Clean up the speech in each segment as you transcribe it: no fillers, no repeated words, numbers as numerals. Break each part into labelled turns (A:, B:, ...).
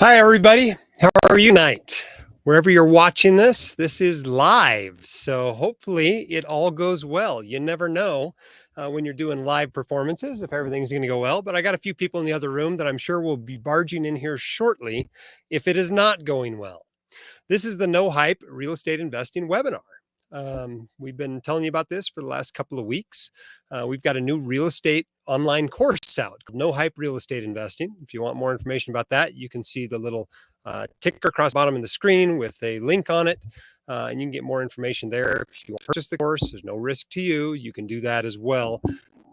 A: Hi, everybody. How are you tonight? Wherever you're watching this is live. So hopefully it all goes well. You never know when you're doing live performances if everything's going to go well. But I got a few people in the other room that I'm sure will be barging in here shortly if it is not going well. This is the No Hype Real Estate Investing webinar. We've been telling you about this for the last couple of weeks. We've got a new real estate online course out called No Hype Real Estate Investing. If you want more information about that, you can see the little ticker across the bottom of the screen with a link on it. And you can get more information there. If you want to purchase the course, there's no risk to you. You can do that as well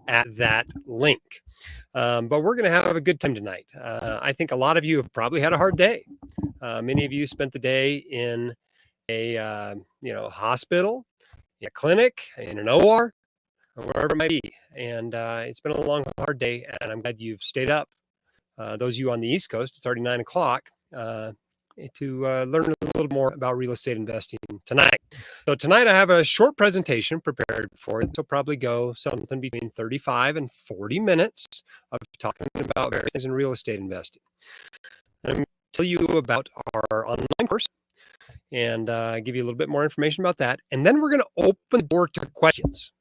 A: at that link. But we're going to have a good time tonight. I think a lot of you have probably had a hard day. Many of you spent the day in a hospital, in a clinic, in an OR, or wherever it might be. And it's been a long, hard day, and I'm glad you've stayed up. Those of you on the East Coast, it's already 9 o'clock, to learn a little more about real estate investing tonight. So tonight I have a short presentation prepared for it. So probably go something between 35 and 40 minutes of talking about various things in real estate investing. I'm going to tell you about our online course and give you a little bit more information about that. And then we're going to open the door to questions.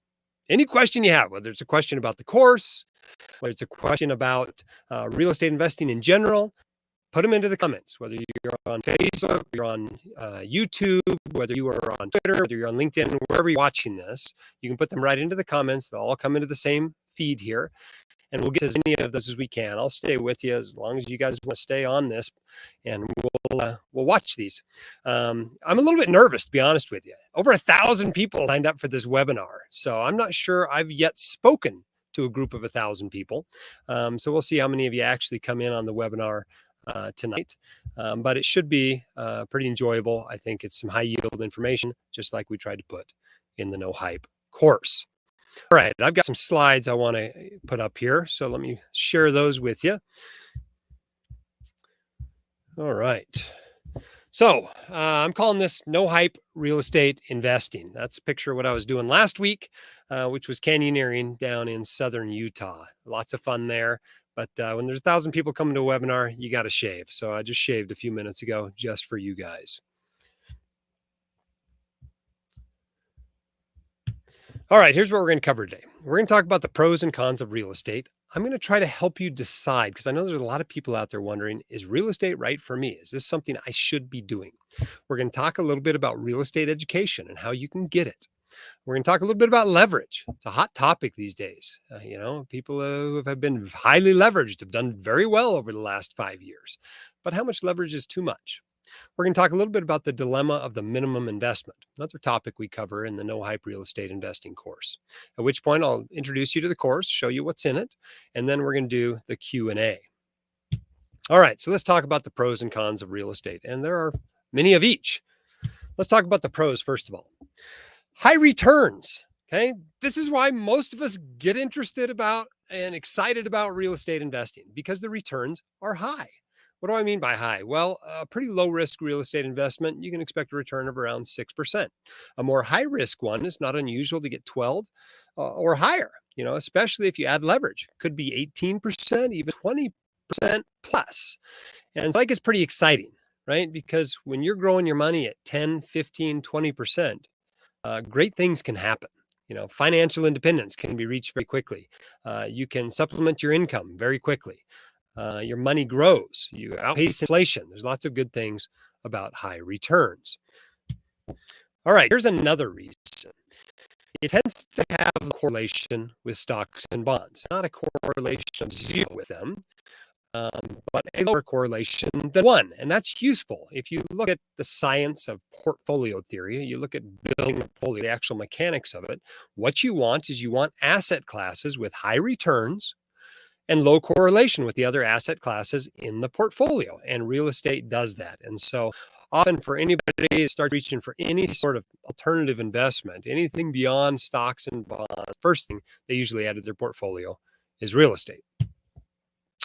A: Any question you have, whether it's a question about the course, whether it's a question about real estate investing in general, put them into the comments, whether you're on Facebook, you're on YouTube, whether you are on Twitter, whether you're on LinkedIn, wherever you're watching this, you can put them right into the comments. They'll all come into the same feed here. And we'll get as many of those as we can. I'll stay with you as long as you guys want to stay on this, and we'll watch these. I'm a little bit nervous, to be honest with you. Over 1,000 people signed up for this webinar, so I'm not sure I've yet spoken to a group of 1,000 people. So we'll see how many of you actually come in on the webinar tonight. But it should be pretty enjoyable. I think it's some high yield information, just like we tried to put in the No Hype course. All right, I've got some slides I want to put up here, so let me share those with you. All right. So I'm calling this No Hype Real Estate Investing. That's a picture of what I was doing last week, which was canyoneering down in southern Utah. Lots of fun there. But when there's 1,000 people coming to a webinar, you got to shave. So I just shaved a few minutes ago just for you guys. All right, here's what we're going to cover today. We're going to talk about the pros and cons of real estate. I'm going to try to help you decide, because I know there's a lot of people out there wondering, is real estate right for me? Is this something I should be doing? We're going to talk a little bit about real estate education and how you can get it. We're going to talk a little bit about leverage. It's a hot topic these days. People who have been highly leveraged have done very well over the last 5 years. But how much leverage is too much? We're going to talk a little bit about the dilemma of the minimum investment, another topic we cover in the No Hype Real Estate Investing course, at which point I'll introduce you to the course, show you what's in it, and then we're going to do the Q&A. All right, so let's talk about the pros and cons of real estate, and there are many of each. Let's talk about the pros first of all. High returns, okay? This is why most of us get interested about and excited about real estate investing, because the returns are high. What do I mean by high? Well, a pretty low risk real estate investment, you can expect a return of around 6%. A more high risk one is not unusual to get 12 or higher, especially if you add leverage. Could be 18%, even 20% plus. And so that gets pretty exciting, right? Because when you're growing your money at 10, 15, 20%, great things can happen. Financial independence can be reached very quickly. You can supplement your income very quickly. Your money grows, you outpace inflation. There's lots of good things about high returns. All right, here's another reason. It tends to have a correlation with stocks and bonds, not a correlation of zero with them, but a lower correlation than one. And that's useful. If you look at the science of portfolio theory, you look at building a portfolio, the actual mechanics of it, what you want is you want asset classes with high returns and low correlation with the other asset classes in the portfolio. And real estate does that. And so often for anybody to start reaching for any sort of alternative investment, anything beyond stocks and bonds, first thing they usually add to their portfolio is real estate.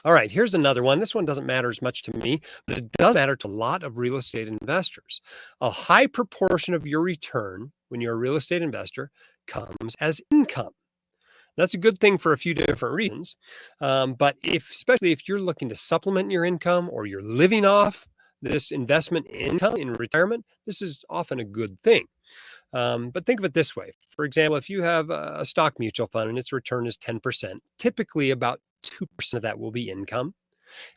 A: All right, here's another one. This one doesn't matter as much to me, but it does matter to a lot of real estate investors. A high proportion of your return when you're a real estate investor comes as income. That's a good thing for a few different reasons. But especially if you're looking to supplement your income or you're living off this investment income in retirement, this is often a good thing. But think of it this way. For example, if you have a stock mutual fund and its return is 10%, typically about 2% of that will be income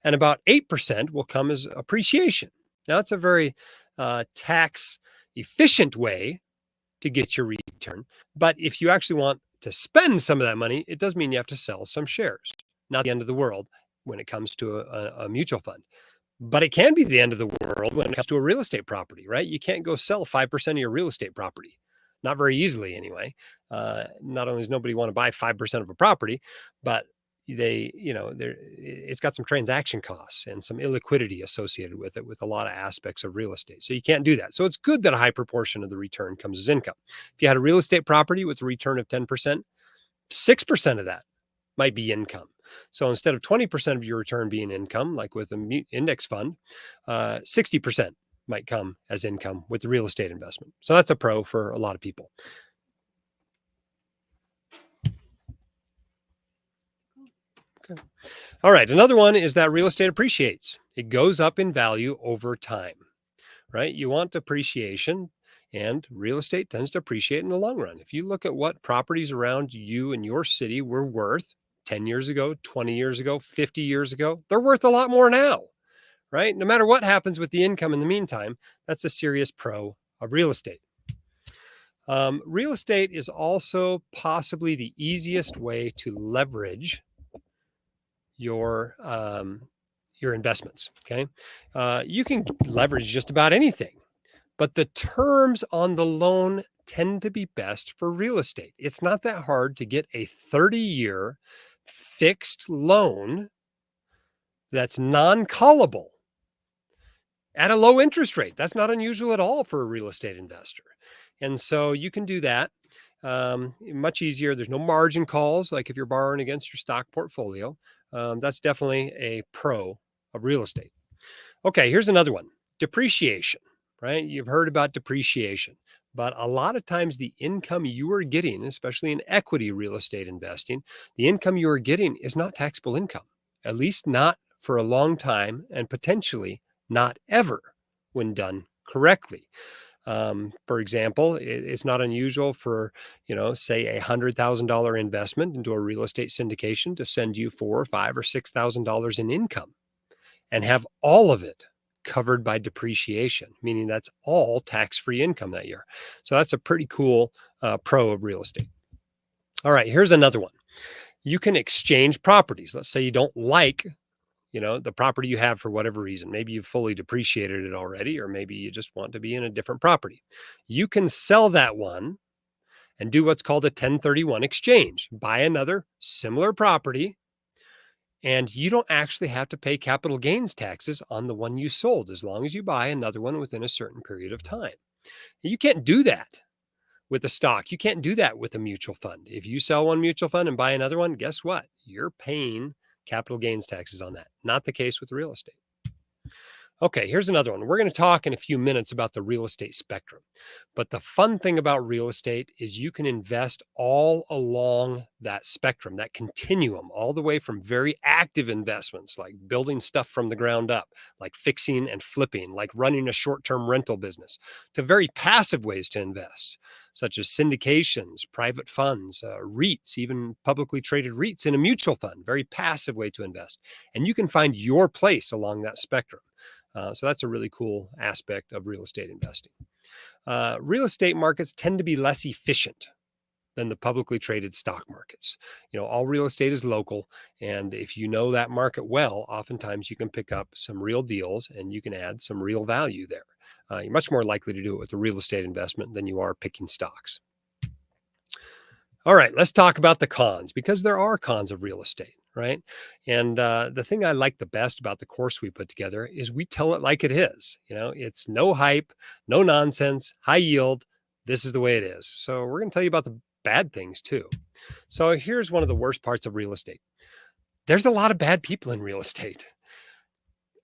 A: and about 8% will come as appreciation. Now, it's a very tax efficient way to get your return. But if you actually want to spend some of that money, it does mean you have to sell some shares. Not the end of the world when it comes to a mutual fund. But it can be the end of the world when it comes to a real estate property, right? You can't go sell 5% of your real estate property. Not very easily, anyway. Not only does nobody want to buy 5% of a property, but it's got some transaction costs and some illiquidity associated with it with a lot of aspects of real estate. So you can't do that. So it's good that a high proportion of the return comes as income. If you had a real estate property with a return of 10%, 6% of that might be income. So instead of 20% of your return being income, like with an index fund, 60% might come as income with the real estate investment. So that's a pro for a lot of people. Okay. All right. Another one is that real estate appreciates. It goes up in value over time, right? You want appreciation, and real estate tends to appreciate in the long run. If you look at what properties around you and your city were worth 10 years ago, 20 years ago, 50 years ago, they're worth a lot more now, right? No matter what happens with the income in the meantime, that's a serious pro of real estate. Real estate is also possibly the easiest way to leverage your investments. Okay, you can leverage just about anything, but the terms on the loan tend to be best for real estate. It's not that hard to get a 30-year fixed loan that's non-callable at a low interest rate. That's not unusual at all for a real estate investor. And so you can do that much easier. There's no margin calls like if you're borrowing against your stock portfolio. That's definitely a pro of real estate. Okay, here's another one. Depreciation, right? You've heard about depreciation, but a lot of times the income you are getting, especially in equity real estate investing, the income you are getting is not taxable income, at least not for a long time and potentially not ever when done correctly. For example, it's not unusual for, say $100,000 investment into a real estate syndication to send you $4,000 or $5,000 or $6,000 in income and have all of it covered by depreciation, meaning that's all tax-free income that year. So that's a pretty cool pro of real estate. All right, here's another one. You can exchange properties. Let's say you don't like the property you have for whatever reason. Maybe you've fully depreciated it already, or maybe you just want to be in a different property. You can sell that one and do what's called a 1031 exchange, buy another similar property, and you don't actually have to pay capital gains taxes on the one you sold as long as you buy another one within a certain period of time. You can't do that with a stock. You can't do that with a mutual fund. If you sell one mutual fund and buy another one, guess what? You're paying capital gains taxes on that. Not the case with real estate. Okay, here's another one. We're going to talk in a few minutes about the real estate spectrum. But the fun thing about real estate is you can invest all along that spectrum, that continuum, all the way from very active investments like building stuff from the ground up, like fixing and flipping, like running a short-term rental business, to very passive ways to invest, such as syndications, private funds, REITs, even publicly traded REITs in a mutual fund, very passive way to invest. And you can find your place along that spectrum. So that's a really cool aspect of real estate investing. Real estate markets tend to be less efficient than the publicly traded stock markets. All real estate is local. And if you know that market well, oftentimes you can pick up some real deals and you can add some real value there. You're much more likely to do it with a real estate investment than you are picking stocks. All right, let's talk about the cons, because there are cons of real estate, right? And the thing I like the best about the course we put together is we tell it like it is. It's no hype, no nonsense, high yield. This is the way it is. So we're going to tell you about the bad things too. So here's one of the worst parts of real estate. There's a lot of bad people in real estate.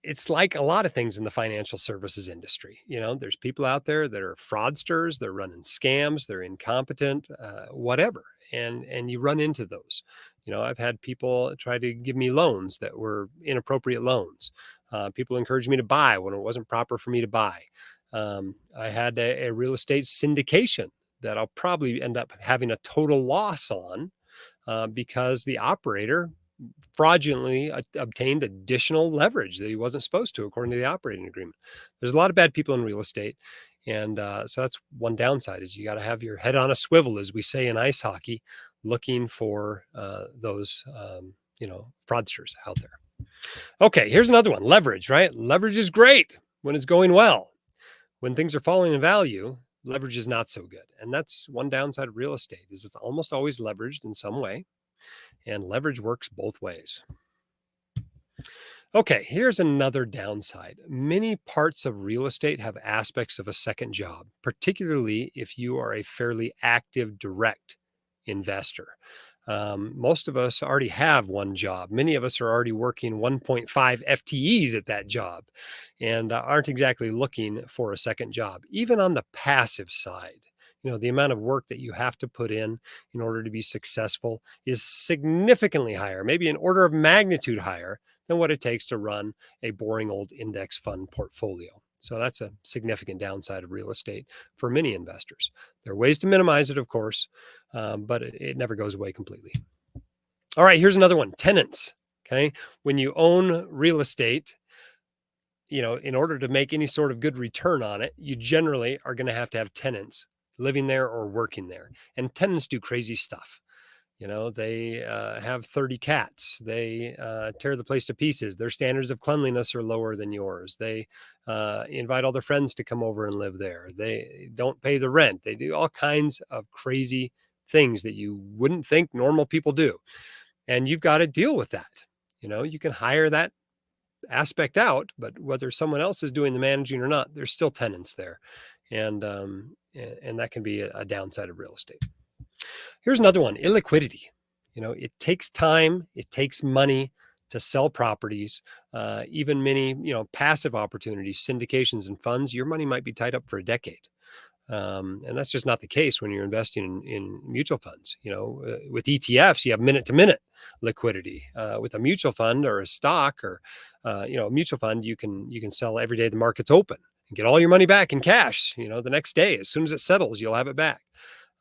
A: It's like a lot of things in the financial services industry. There's people out there that are fraudsters, they're running scams, they're incompetent, whatever. and you run into those. I've had people try to give me loans that were inappropriate loans. People encouraged me to buy when it wasn't proper for me to buy. I had a real estate syndication that I'll probably end up having a total loss on because the operator fraudulently obtained additional leverage that he wasn't supposed to, according to the operating agreement. There's a lot of bad people in real estate. And so that's one downside is you got to have your head on a swivel, as we say in ice hockey, looking for those, fraudsters out there. Okay, here's another one. Leverage, right? Leverage is great when it's going well. When things are falling in value, leverage is not so good. And that's one downside of real estate is it's almost always leveraged in some way. And leverage works both ways. Okay, here's another downside. Many parts of real estate have aspects of a second job, particularly if you are a fairly active direct investor. Most of us already have one job. Many of us are already working 1.5 FTEs at that job and aren't exactly looking for a second job, even on the passive side. The amount of work that you have to put in order to be successful is significantly higher, maybe an order of magnitude higher than what it takes to run a boring old index fund portfolio. So that's a significant downside of real estate for many investors. There are ways to minimize it, of course, but it never goes away completely. All right, here's another one. Tenants. Okay. When you own real estate, in order to make any sort of good return on it, you generally are going to have tenants living there or working there. And tenants do crazy stuff. They have 30 cats. They tear the place to pieces. Their standards of cleanliness are lower than yours. They invite all their friends to come over and live there. They don't pay the rent. They do all kinds of crazy things that you wouldn't think normal people do. And you've got to deal with that. You can hire that aspect out, but whether someone else is doing the managing or not, there's still tenants there. And that can be a downside of real estate. Here's another one, illiquidity. It takes time, it takes money to sell properties, even many, passive opportunities, syndications and funds, your money might be tied up for a decade. And that's just not the case when you're investing in mutual funds. With ETFs, you have minute to minute liquidity. With a mutual fund or a stock or, a mutual fund, you can sell every day the market's open and get all your money back in cash, the next day. As soon as it settles, you'll have it back.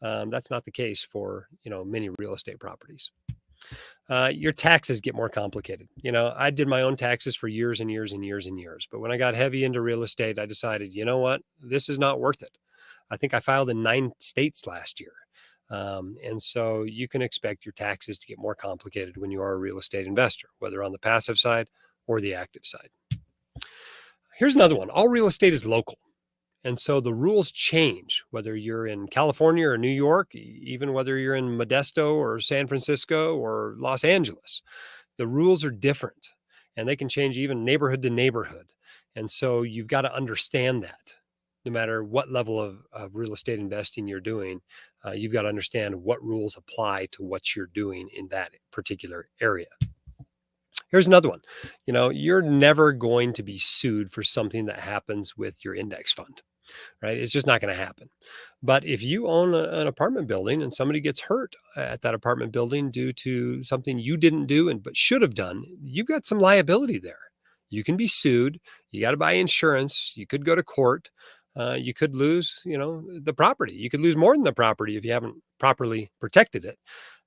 A: That's not the case for, many real estate properties. Your taxes get more complicated. I did my own taxes for years and years and years and years. But when I got heavy into real estate, I decided, you know what, this is not worth it. I think I filed in 9 states last year. And so you can expect your taxes to get more complicated when you are a real estate investor, whether on the passive side or the active side. Here's another one. All real estate is local. And so the rules change, whether you're in California or New York, even whether you're in Modesto or San Francisco or Los Angeles. The rules are different and they can change even neighborhood to neighborhood. And so you've got to understand that no matter what level of real estate investing you're doing, you've got to understand what rules apply to what you're doing in that particular area. Here's another one. You're never going to be sued for something that happens with your index fund. Right? It's just not going to happen. But if you own an apartment building and somebody gets hurt at that apartment building due to something you didn't do but should have done, you've got some liability there. You can be sued. You got to buy insurance. You could go to court. You could lose, the property. You could lose more than the property if you haven't properly protected it.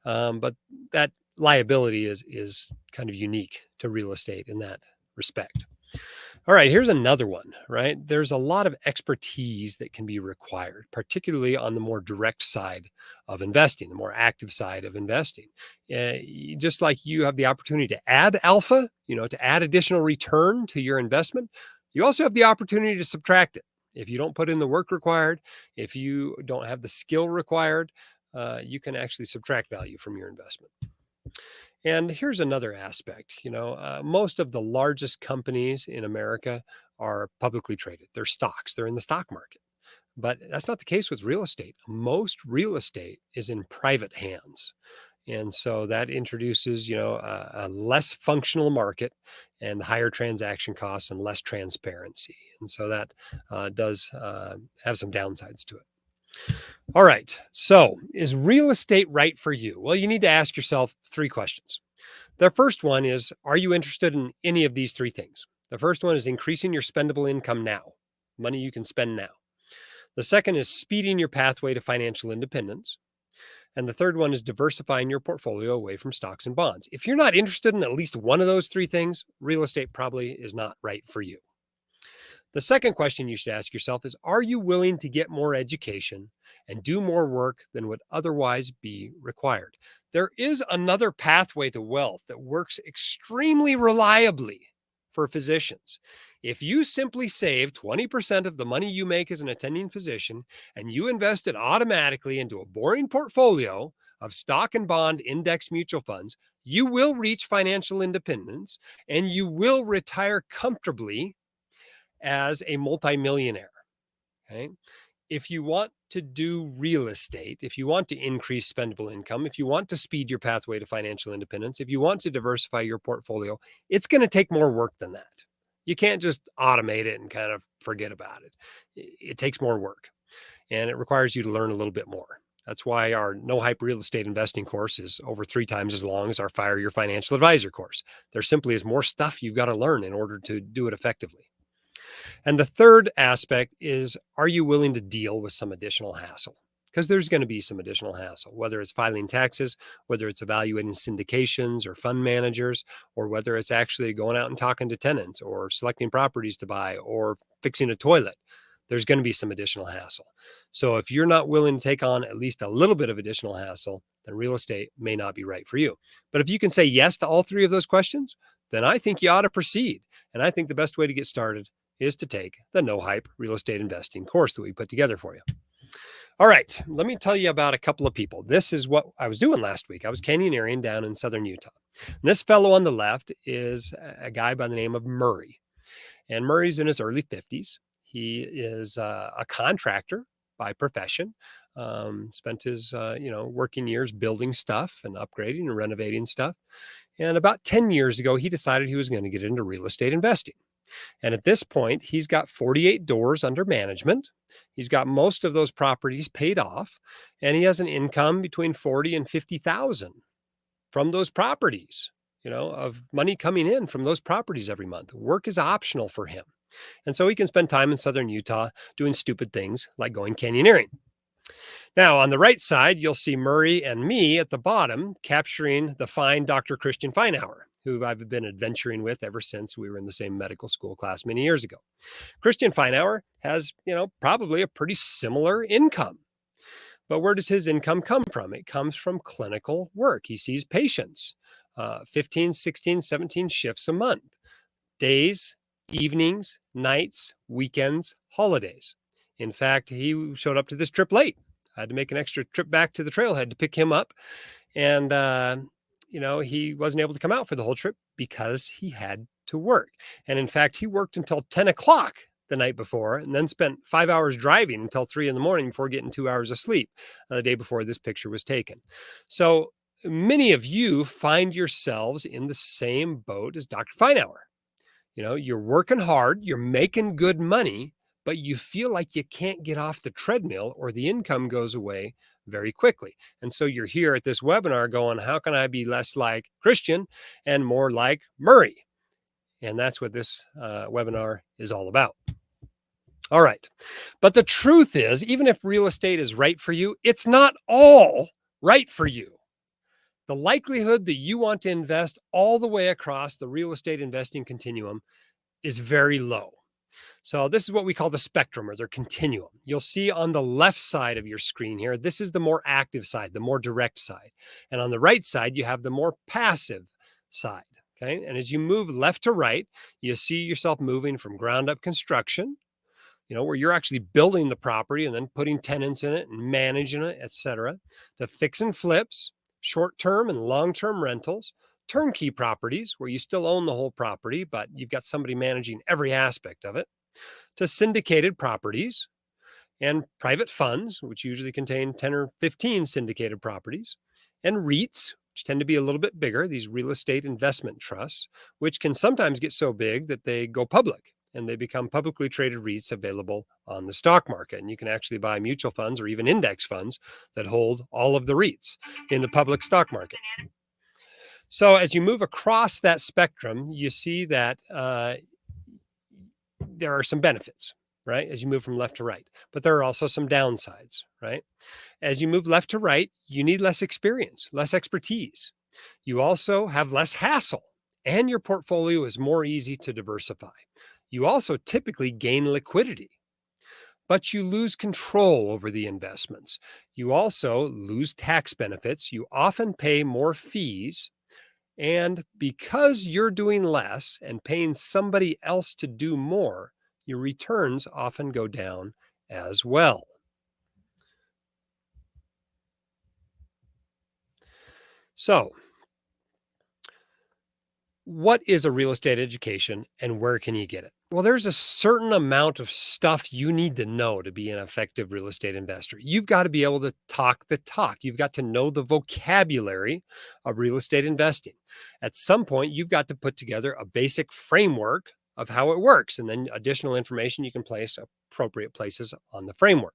A: But that liability is kind of unique to real estate in that respect. All right, here's another one, right? There's a lot of expertise that can be required, particularly on the more direct side of investing, the more active side of investing. Just like you have the opportunity to add alpha, to add additional return to your investment, you also have the opportunity to subtract it. If you don't put in the work required, if you don't have the skill required, you can actually subtract value from your investment. And here's another aspect. Most of the largest companies in America are publicly traded. They're stocks. They're in the stock market. But that's not the case with real estate. Most real estate is in private hands. And so that introduces, a less functional market and higher transaction costs and less transparency. And so that does have some downsides to it. All right. So, is real estate right for you? Well, you need to ask yourself three questions. The first one is, are you interested in any of these three things? The first one is increasing your spendable income now, money you can spend now. The second is speeding your pathway to financial independence. And the third one is diversifying your portfolio away from stocks and bonds. If you're not interested in at least one of those three things, real estate probably is not right for you. The second question you should ask yourself is, are you willing to get more education and do more work than would otherwise be required? There is another pathway to wealth that works extremely reliably for physicians. If you simply save 20% of the money you make as an attending physician and you invest it automatically into a boring portfolio of stock and bond index mutual funds, you will reach financial independence and you will retire comfortably as a multimillionaire. Okay. If you want to do real estate, if you want to increase spendable income, if you want to speed your pathway to financial independence, if you want to diversify your portfolio, it's going to take more work than that. You can't just automate it and kind of forget about it. It takes more work and it requires you to learn a little bit more. That's why our no hype real estate investing course is over 3 times as long as our Fire Your Financial Advisor course. There simply is more stuff you've got to learn in order to do it effectively. And the third aspect is, are you willing to deal with some additional hassle? Because there's going to be some additional hassle, whether it's filing taxes, whether it's evaluating syndications or fund managers, or whether it's actually going out and talking to tenants or selecting properties to buy or fixing a toilet. There's going to be some additional hassle. So if you're not willing to take on at least a little bit of additional hassle, then real estate may not be right for you. But if you can say yes to all three of those questions, then I think you ought to proceed. And I think the best way to get started is to take the No Hype Real Estate Investing course that we put together for you. All right, let me tell you about a couple of people. This is what I was doing last week. I was canyoneering down in southern Utah. And this fellow on the left is a guy by the name of Murray. And Murray's in his early 50s. He is a contractor by profession. Spent his working years building stuff and upgrading and renovating stuff. And about 10 years ago, he decided he was going to get into real estate investing. And at this point, he's got 48 doors under management. He's got most of those properties paid off, and he has an income between 40 and 50,000 from those properties, of money coming in from those properties every month. Work is optional for him. And so he can spend time in southern Utah doing stupid things like going canyoneering. Now, on the right side, you'll see Murray and me at the bottom capturing the fine Dr. Christian Feinauer, who I've been adventuring with ever since we were in the same medical school class many years ago. Christian Feinauer has, probably a pretty similar income. But where does his income come from? It comes from clinical work. He sees patients 15, 16, 17 shifts a month, days, evenings, nights, weekends, holidays. In fact, he showed up to this trip late. I had to make an extra trip back to the trailhead to pick him up. And, he wasn't able to come out for the whole trip because he had to work. And in fact, he worked until 10 o'clock the night before and then spent 5 hours driving until 3 a.m. before getting 2 hours of sleep the day before this picture was taken. So many of you find yourselves in the same boat as Dr. Feinauer. You're working hard, you're making good money, but you feel like you can't get off the treadmill or the income goes away very quickly. And so you're here at this webinar going, how can I be less like Christian and more like Murray? And that's what this webinar is all about. All right. But the truth is, even if real estate is right for you, it's not all right for you. The likelihood that you want to invest all the way across the real estate investing continuum is very low. So this is what we call the spectrum or the continuum. You'll see on the left side of your screen here, this is the more active side, the more direct side. And on the right side, you have the more passive side. Okay. And as you move left to right, you see yourself moving from ground up construction, where you're actually building the property and then putting tenants in it and managing it, et cetera, to fix and flips, short-term and long-term rentals, turnkey properties where you still own the whole property, but you've got somebody managing every aspect of it, to syndicated properties and private funds, which usually contain 10 or 15 syndicated properties, and REITs, which tend to be a little bit bigger, these real estate investment trusts, which can sometimes get so big that they go public and they become publicly traded REITs available on the stock market. And you can actually buy mutual funds or even index funds that hold all of the REITs in the public stock market. So as you move across that spectrum, you see that there are some benefits, right? As you move from left to right, but there are also some downsides, right? As you move left to right, you need less experience, less expertise. You also have less hassle, and your portfolio is more easy to diversify. You also typically gain liquidity, but you lose control over the investments. You also lose tax benefits. You often pay more fees. And because you're doing less and paying somebody else to do more, your returns often go down as well. So, what is a real estate education and where can you get it? Well, there's a certain amount of stuff you need to know to be an effective real estate investor. You've got to be able to talk the talk. You've got to know the vocabulary of real estate investing. At some point, you've got to put together a basic framework of how it works, and then additional information you can place appropriate places on the framework.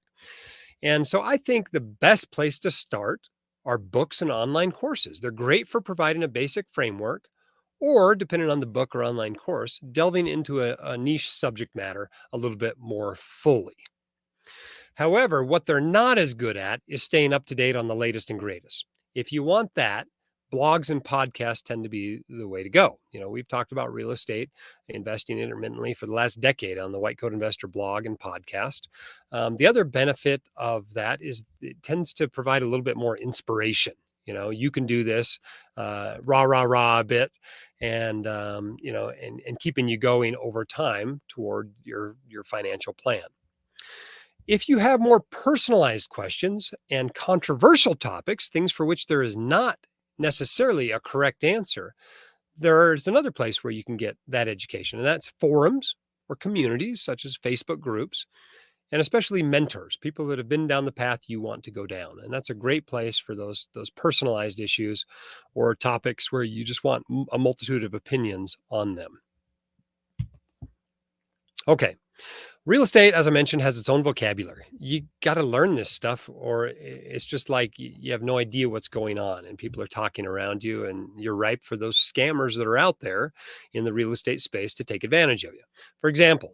A: And so I think the best place to start are books and online courses. They're great for providing a basic framework, or depending on the book or online course, delving into a niche subject matter a little bit more fully. However, what they're not as good at is staying up to date on the latest and greatest. If you want that, blogs and podcasts tend to be the way to go. We've talked about real estate investing intermittently for the last decade on the White Coat Investor blog and podcast. The other benefit of that is it tends to provide a little bit more inspiration. You can do this, rah a bit, and and keeping you going over time toward your financial plan. If you have more personalized questions and controversial topics, things for which there is not necessarily a correct answer, there's another place where you can get that education, and that's forums or communities such as Facebook groups, and especially mentors, people that have been down the path you want to go down. And that's a great place for those personalized issues or topics where you just want a multitude of opinions on them. Okay. Real estate, as I mentioned, has its own vocabulary. You got to learn this stuff, or it's just like you have no idea what's going on and people are talking around you, and you're ripe for those scammers that are out there in the real estate space to take advantage of you. For example,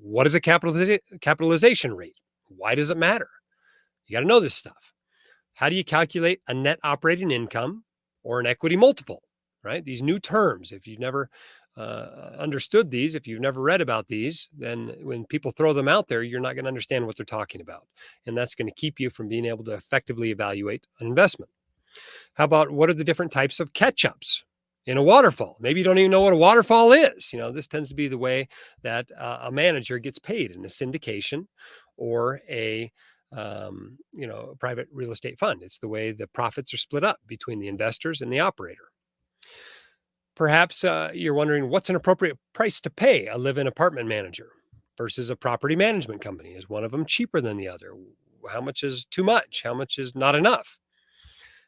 A: what is a capitalization rate? Why does it matter? You got to know this stuff. How do you calculate a net operating income or an equity multiple, right? These new terms, if you've never understood these, if you've never read about these, then when people throw them out there, you're not going to understand what they're talking about. And that's going to keep you from being able to effectively evaluate an investment. How about what are the different types of catch-ups in a waterfall? Maybe you don't even know what a waterfall is. This tends to be the way that a manager gets paid in a syndication or a private real estate fund. It's the way the profits are split up between the investors and the operator. Perhaps you're wondering what's an appropriate price to pay a live-in apartment manager versus a property management company. Is one of them cheaper than the other? How much is too much? How much is not enough?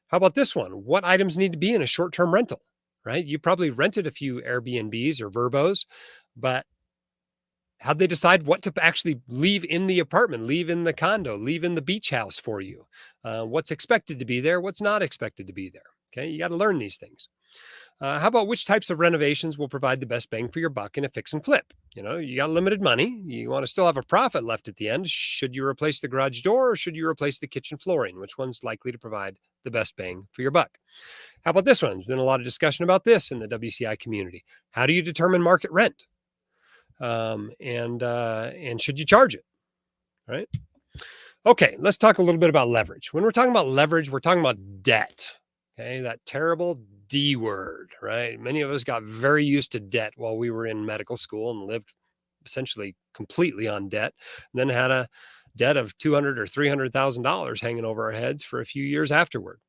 A: How about this one? What items need to be in a short-term rental, right? You probably rented a few Airbnbs or Verbos, but how'd they decide what to actually leave in the apartment, leave in the condo, leave in the beach house for you? What's expected to be there? What's not expected to be there? Okay, you got to learn these things. How about which types of renovations will provide the best bang for your buck in a fix and flip? You got limited money. You want to still have a profit left at the end. Should you replace the garage door or should you replace the kitchen flooring? Which one's likely to provide the best bang for your buck? How about this one? There's been a lot of discussion about this in the WCI community. How do you determine market rent? And should you charge it? Right? Okay, let's talk a little bit about leverage. When we're talking about leverage, we're talking about debt. Okay, that terrible D word, right? Many of us got very used to debt while we were in medical school and lived essentially completely on debt, and then had a debt of $200,000 or $300,000 hanging over our heads for a few years afterward.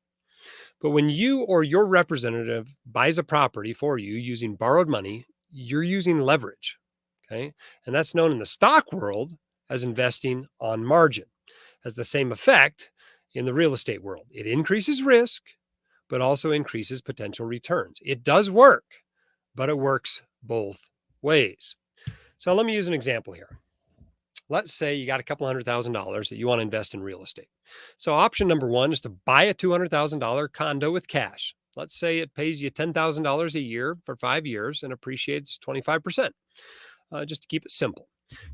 A: But when you or your representative buys a property for you using borrowed money, you're using leverage, okay? And that's known in the stock world as investing on margin. Has the same effect in the real estate world. It increases risk, but also increases potential returns. It does work, but it works both ways. So let me use an example here. Let's say you got a couple $100,000 that you want to invest in real estate. So option number one is to buy a $200,000 condo with cash. Let's say it pays you $10,000 a year for 5 years and appreciates 25%, just to keep it simple.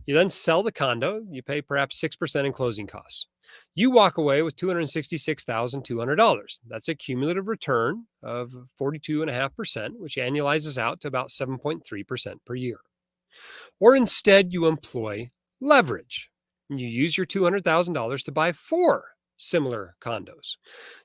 A: You then sell the condo, you pay perhaps 6% in closing costs. You walk away with $266,200. That's a cumulative return of 42.5%, which annualizes out to about 7.3% per year. Or instead, you employ leverage. You use your $200,000 to buy four similar condos.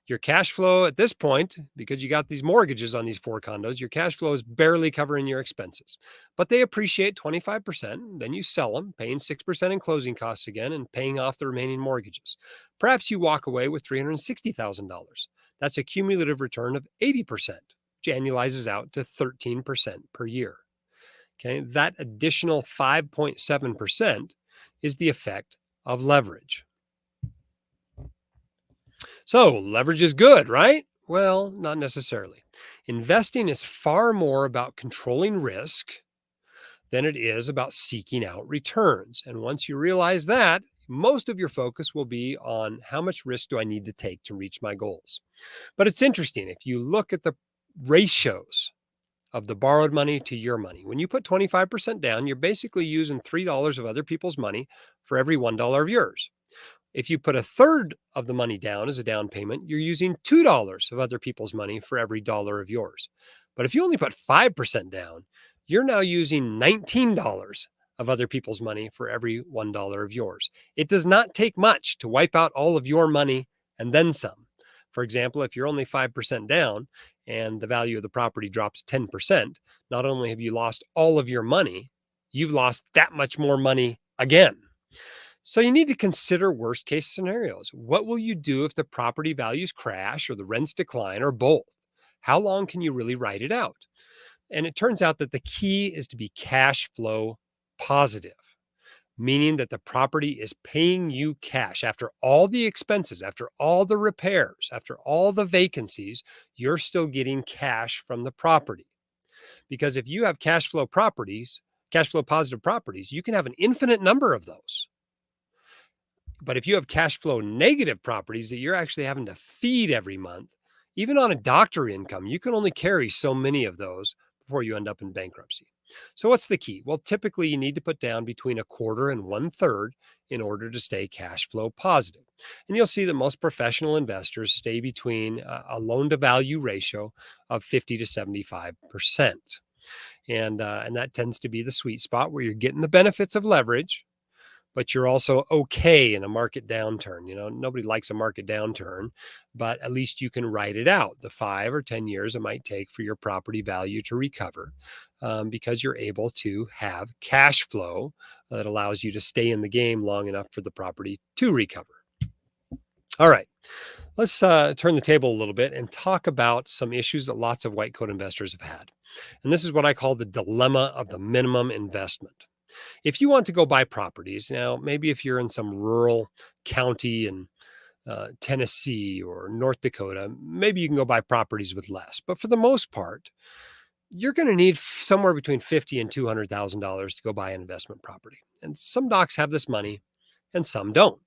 A: Your cash flow at this point, because you got these mortgages on these four condos, your cash flow is barely covering your expenses, but they appreciate 25%. Then you sell them, paying 6% in closing costs again and paying off the remaining mortgages. Perhaps you walk away with $360,000. That's a cumulative return of 80%, which annualizes out to 13% per year. Okay, that additional 5.7% is the effect of leverage. So, leverage is good, right? Well, not necessarily. Investing is far more about controlling risk than it is about seeking out returns. And once you realize that, most of your focus will be on how much risk do I need to take to reach my goals. But it's interesting, if you look at the ratios of the borrowed money to your money, when you put 25% down, you're basically using $3 of other people's money for every $1 of yours. If you put a third of the money down as a down payment, you're using $2 of other people's money for every dollar of yours. But if you only put 5% down, you're now using $19 of other people's money for every $1 of yours. It does not take much to wipe out all of your money and then some. For example, if you're only 5% down and the value of the property drops 10%, not only have you lost all of your money, you've lost that much more money again. So you need to consider worst case scenarios. What will you do if the property values crash or the rents decline or both? How long can you really ride it out? And it turns out that the key is to be cash flow positive, meaning that the property is paying you cash after all the expenses, after all the repairs, after all the vacancies, you're still getting cash from the property. Because if you have cash flow positive properties, you can have an infinite number of those. But if you have cash flow negative properties that you're actually having to feed every month, even on a doctor income, you can only carry so many of those before you end up in bankruptcy. So what's the key? Well, typically you need to put down between a quarter and 1/3 in order to stay cash flow positive. And you'll see that most professional investors stay between a loan to value ratio of 50 to 75%. And that tends to be the sweet spot where you're getting the benefits of leverage, but you're also okay in a market downturn. Nobody likes a market downturn, but at least you can ride it out the 5 or 10 years it might take for your property value to recover, because you're able to have cash flow that allows you to stay in the game long enough for the property to recover. All right, let's turn the table a little bit and talk about some issues that lots of white coat investors have had. And this is what I call the dilemma of the minimum investment. If you want to go buy properties, now maybe if you're in some rural county in Tennessee or North Dakota, maybe you can go buy properties with less. But for the most part, you're going to need somewhere between $50,000 and $200,000 to go buy an investment property. And some docs have this money and some don't.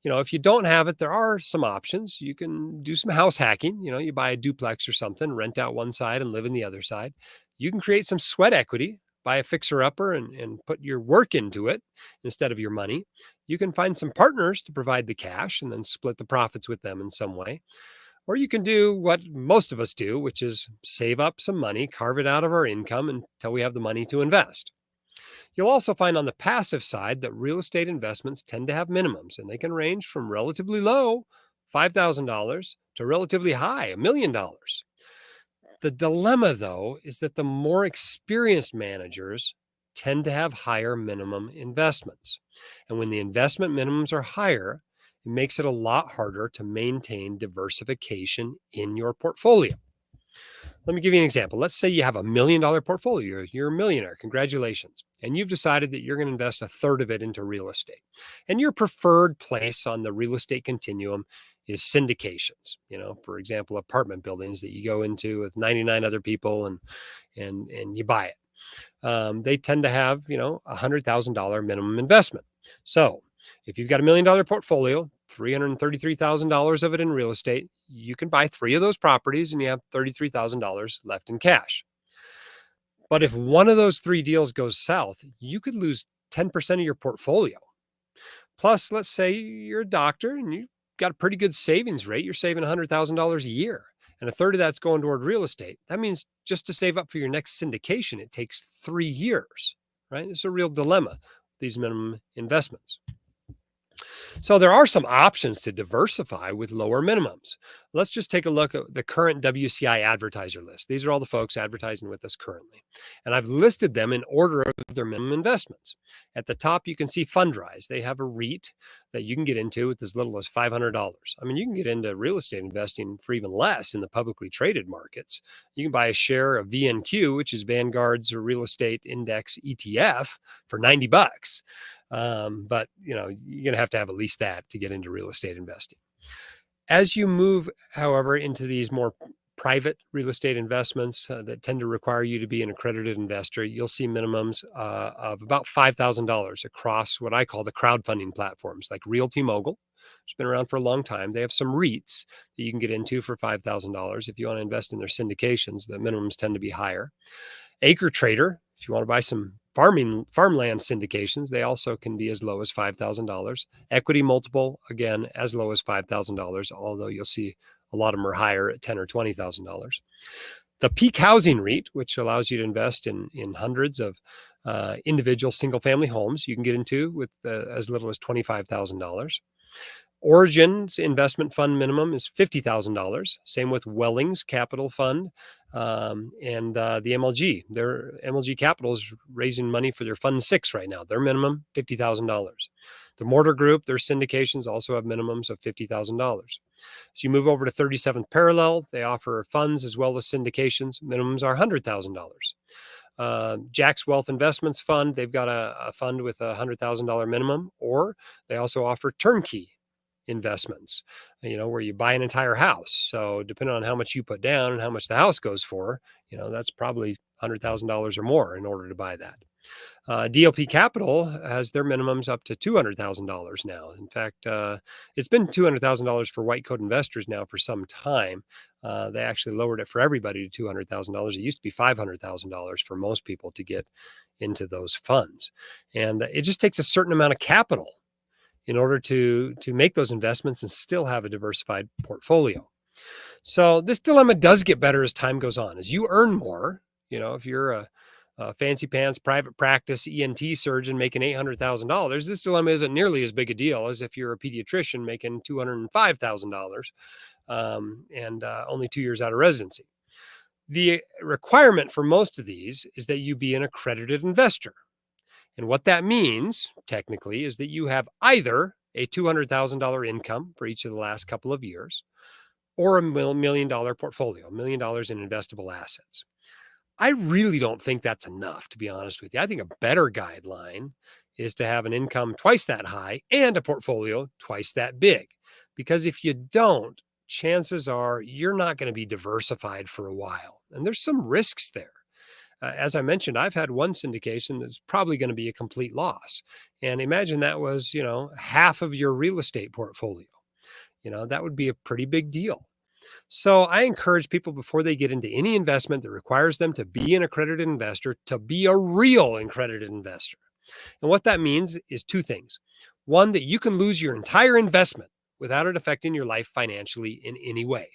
A: If you don't have it, there are some options. You can do some house hacking. You buy a duplex or something, rent out one side and live in the other side. You can create some sweat equity, buy a fixer-upper and put your work into it instead of your money. You can find some partners to provide the cash and then split the profits with them in some way. Or you can do what most of us do, which is save up some money, carve it out of our income until we have the money to invest. You'll also find on the passive side that real estate investments tend to have minimums, and they can range from relatively low, $5,000, to relatively high, $1 million. The dilemma, though, is that the more experienced managers tend to have higher minimum investments. And when the investment minimums are higher, it makes it a lot harder to maintain diversification in your portfolio. Let me give you an example. Let's say you have $1 million portfolio. You're a millionaire. Congratulations. And you've decided that you're going to invest a third of it into real estate. And your preferred place on the real estate continuum is syndications. For example, apartment buildings that you go into with 99 other people and you buy it. they tend to have, $100,000 minimum investment. So if you've got $1 million portfolio, $333,000 of it in real estate, you can buy 3 of those properties and you have $33,000 left in cash. But if one of those 3 deals goes south, you could lose 10% of your portfolio. Plus, let's say you're a doctor and you got a pretty good savings rate. You're saving $100,000 a year, and a third of that's going toward real estate. That means just to save up for your next syndication, it takes 3 years, right? It's a real dilemma, these minimum investments. So there are some options to diversify with lower minimums. Let's just take a look at the current WCI advertiser list. These are all the folks advertising with us currently. And I've listed them in order of their minimum investments. At the top, you can see Fundrise. They have a REIT that you can get into with as little as $500. I mean, you can get into real estate investing for even less in the publicly traded markets. You can buy a share of VNQ, which is Vanguard's real estate index ETF, for $90. But you're going to have at least that to get into real estate investing. As you move, however, into these more private real estate investments that tend to require you to be an accredited investor, you'll see minimums of about $5,000 across what I call the crowdfunding platforms like Realty Mogul. It's been around for a long time. They have some REITs that you can get into for $5,000. If you want to invest in their syndications, the minimums tend to be higher. Acre Trader, if you want to buy some farmland syndications, they also can be as low as $5,000. Equity Multiple, again, as low as $5,000, although you'll see a lot of them are higher at $10,000 or $20,000. The Peak Housing REIT, which allows you to invest in hundreds of individual single-family homes, you can get into with as little as $25,000. Origin's investment fund minimum is $50,000. Same with Welling's Capital Fund and the MLG. Their MLG Capital is raising money for their Fund 6 right now. Their minimum, $50,000. The Mortar Group, their syndications also have minimums of $50,000. So you move over to 37th Parallel. They offer funds as well as syndications. Minimums are $100,000. Jack's Wealth Investments Fund, they've got a fund with a $100,000 minimum, or they also offer turnkey investments, where you buy an entire house. So depending on how much you put down and how much the house goes for, that's probably $100,000 or more in order to buy that. DLP Capital has their minimums up to $200,000 now. In fact, it's been $200,000 for white coat investors now for some time. They actually lowered it for everybody to $200,000. It used to be $500,000 for most people to get into those funds. And it just takes a certain amount of capital in order to make those investments and still have a diversified portfolio. So this dilemma does get better as time goes on. As you earn more, if you're a fancy pants private practice ENT surgeon making $800,000, this dilemma isn't nearly as big a deal as if you're a pediatrician making $205,000 and only 2 years out of residency. The requirement for most of these is that you be an accredited investor. And what that means, technically, is that you have either a $200,000 income for each of the last couple of years or a $1 million portfolio, $1 million in investable assets. I really don't think that's enough, to be honest with you. I think a better guideline is to have an income twice that high and a portfolio twice that big. Because if you don't, chances are you're not going to be diversified for a while. And there's some risks there. As I mentioned, I've had one syndication that's probably going to be a complete loss. And imagine that was, half of your real estate portfolio. That would be a pretty big deal. So I encourage people before they get into any investment that requires them to be an accredited investor, to be a real accredited investor. And what that means is 2 things. One, that you can lose your entire investment without it affecting your life financially in any way.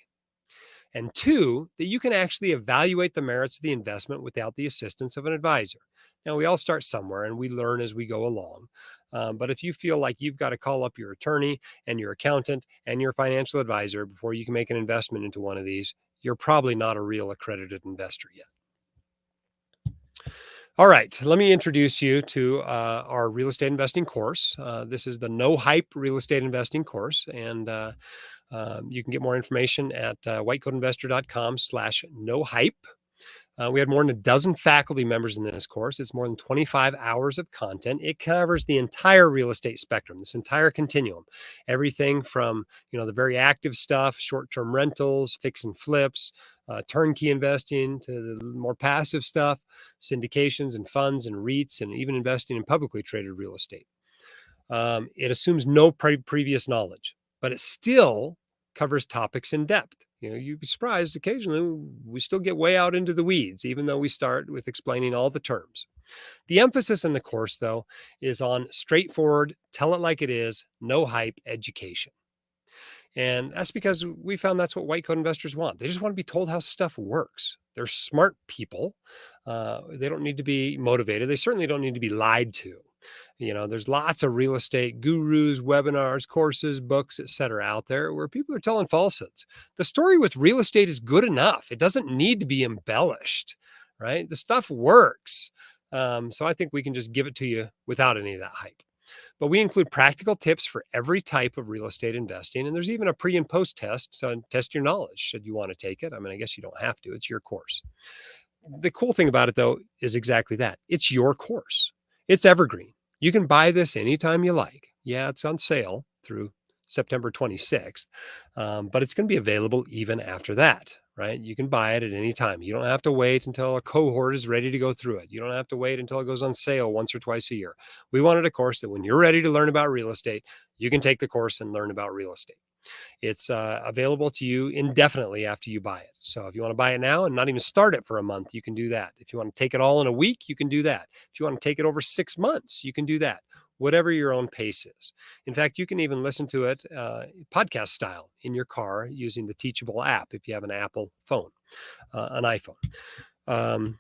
A: And 2, that you can actually evaluate the merits of the investment without the assistance of an advisor. Now, we all start somewhere and we learn as we go along. But if you feel like you've got to call up your attorney and your accountant and your financial advisor before you can make an investment into one of these, you're probably not a real accredited investor yet. All right, let me introduce you to our real estate investing course. This is the No Hype Real Estate Investing course. And you can get more information at whitecoatinvestor.com/nohype. We had more than a dozen faculty members in this course. It's more than 25 hours of content. It covers the entire real estate spectrum, this entire continuum, everything from the very active stuff, short-term rentals, fix and flips, turnkey investing, to the more passive stuff, syndications and funds and REITs, and even investing in publicly traded real estate. It assumes no previous knowledge, but it still covers topics in depth. You'd be surprised occasionally we still get way out into the weeds, even though we start with explaining all the terms. The emphasis in the course, though, is on straightforward, tell it like it is, no hype education. And that's because we found that's what white coat investors want. They just want to be told how stuff works. They're smart people. They don't need to be motivated. They certainly don't need to be lied to. There's lots of real estate gurus, webinars, courses, books, etc. out there where people are telling falsehoods. The story with real estate is good enough. It doesn't need to be embellished, right? The stuff works. So I think we can just give it to you without any of that hype. But we include practical tips for every type of real estate investing. And there's even a pre and post test to test your knowledge should you want to take it. I mean, I guess you don't have to. It's your course. The cool thing about it, though, is exactly that. It's your course. It's evergreen. You can buy this anytime you like. Yeah, it's on sale through September 26th, but it's going to be available even after that, right? You can buy it at any time. You don't have to wait until a cohort is ready to go through it. You don't have to wait until it goes on sale once or twice a year. We wanted a course that when you're ready to learn about real estate, you can take the course and learn about real estate. It's available to you indefinitely after you buy it. So if you want to buy it now and not even start it for a month, you can do that. If you want to take it all in a week, you can do that. If you want to take it over 6 months, you can do that. Whatever your own pace is. In fact, you can even listen to it podcast style in your car using the Teachable app if you have an Apple phone, an iPhone.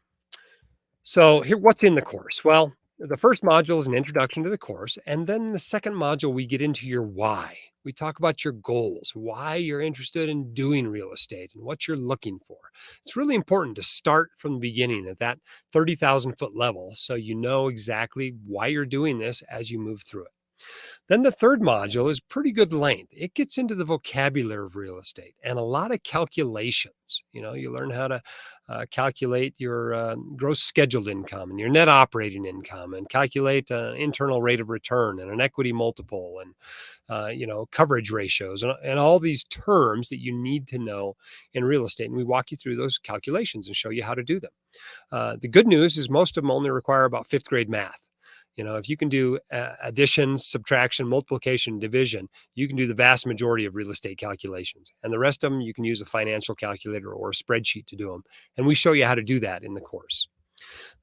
A: So here, what's in the course? Well, the first module is an introduction to the course. And then the second module, we get into your why. We talk about your goals, why you're interested in doing real estate and what you're looking for. It's really important to start from the beginning at that 30,000 foot level so you know exactly why you're doing this as you move through it. Then the third module is pretty good length. It gets into the vocabulary of real estate and a lot of calculations. You learn how to calculate your gross scheduled income and your net operating income and calculate an internal rate of return and an equity multiple and coverage ratios and all these terms that you need to know in real estate. And we walk you through those calculations and show you how to do them. The good news is most of them only require about fifth grade math. If you can do addition, subtraction, multiplication, division, you can do the vast majority of real estate calculations. And the rest of them, you can use a financial calculator or a spreadsheet to do them. And we show you how to do that in the course.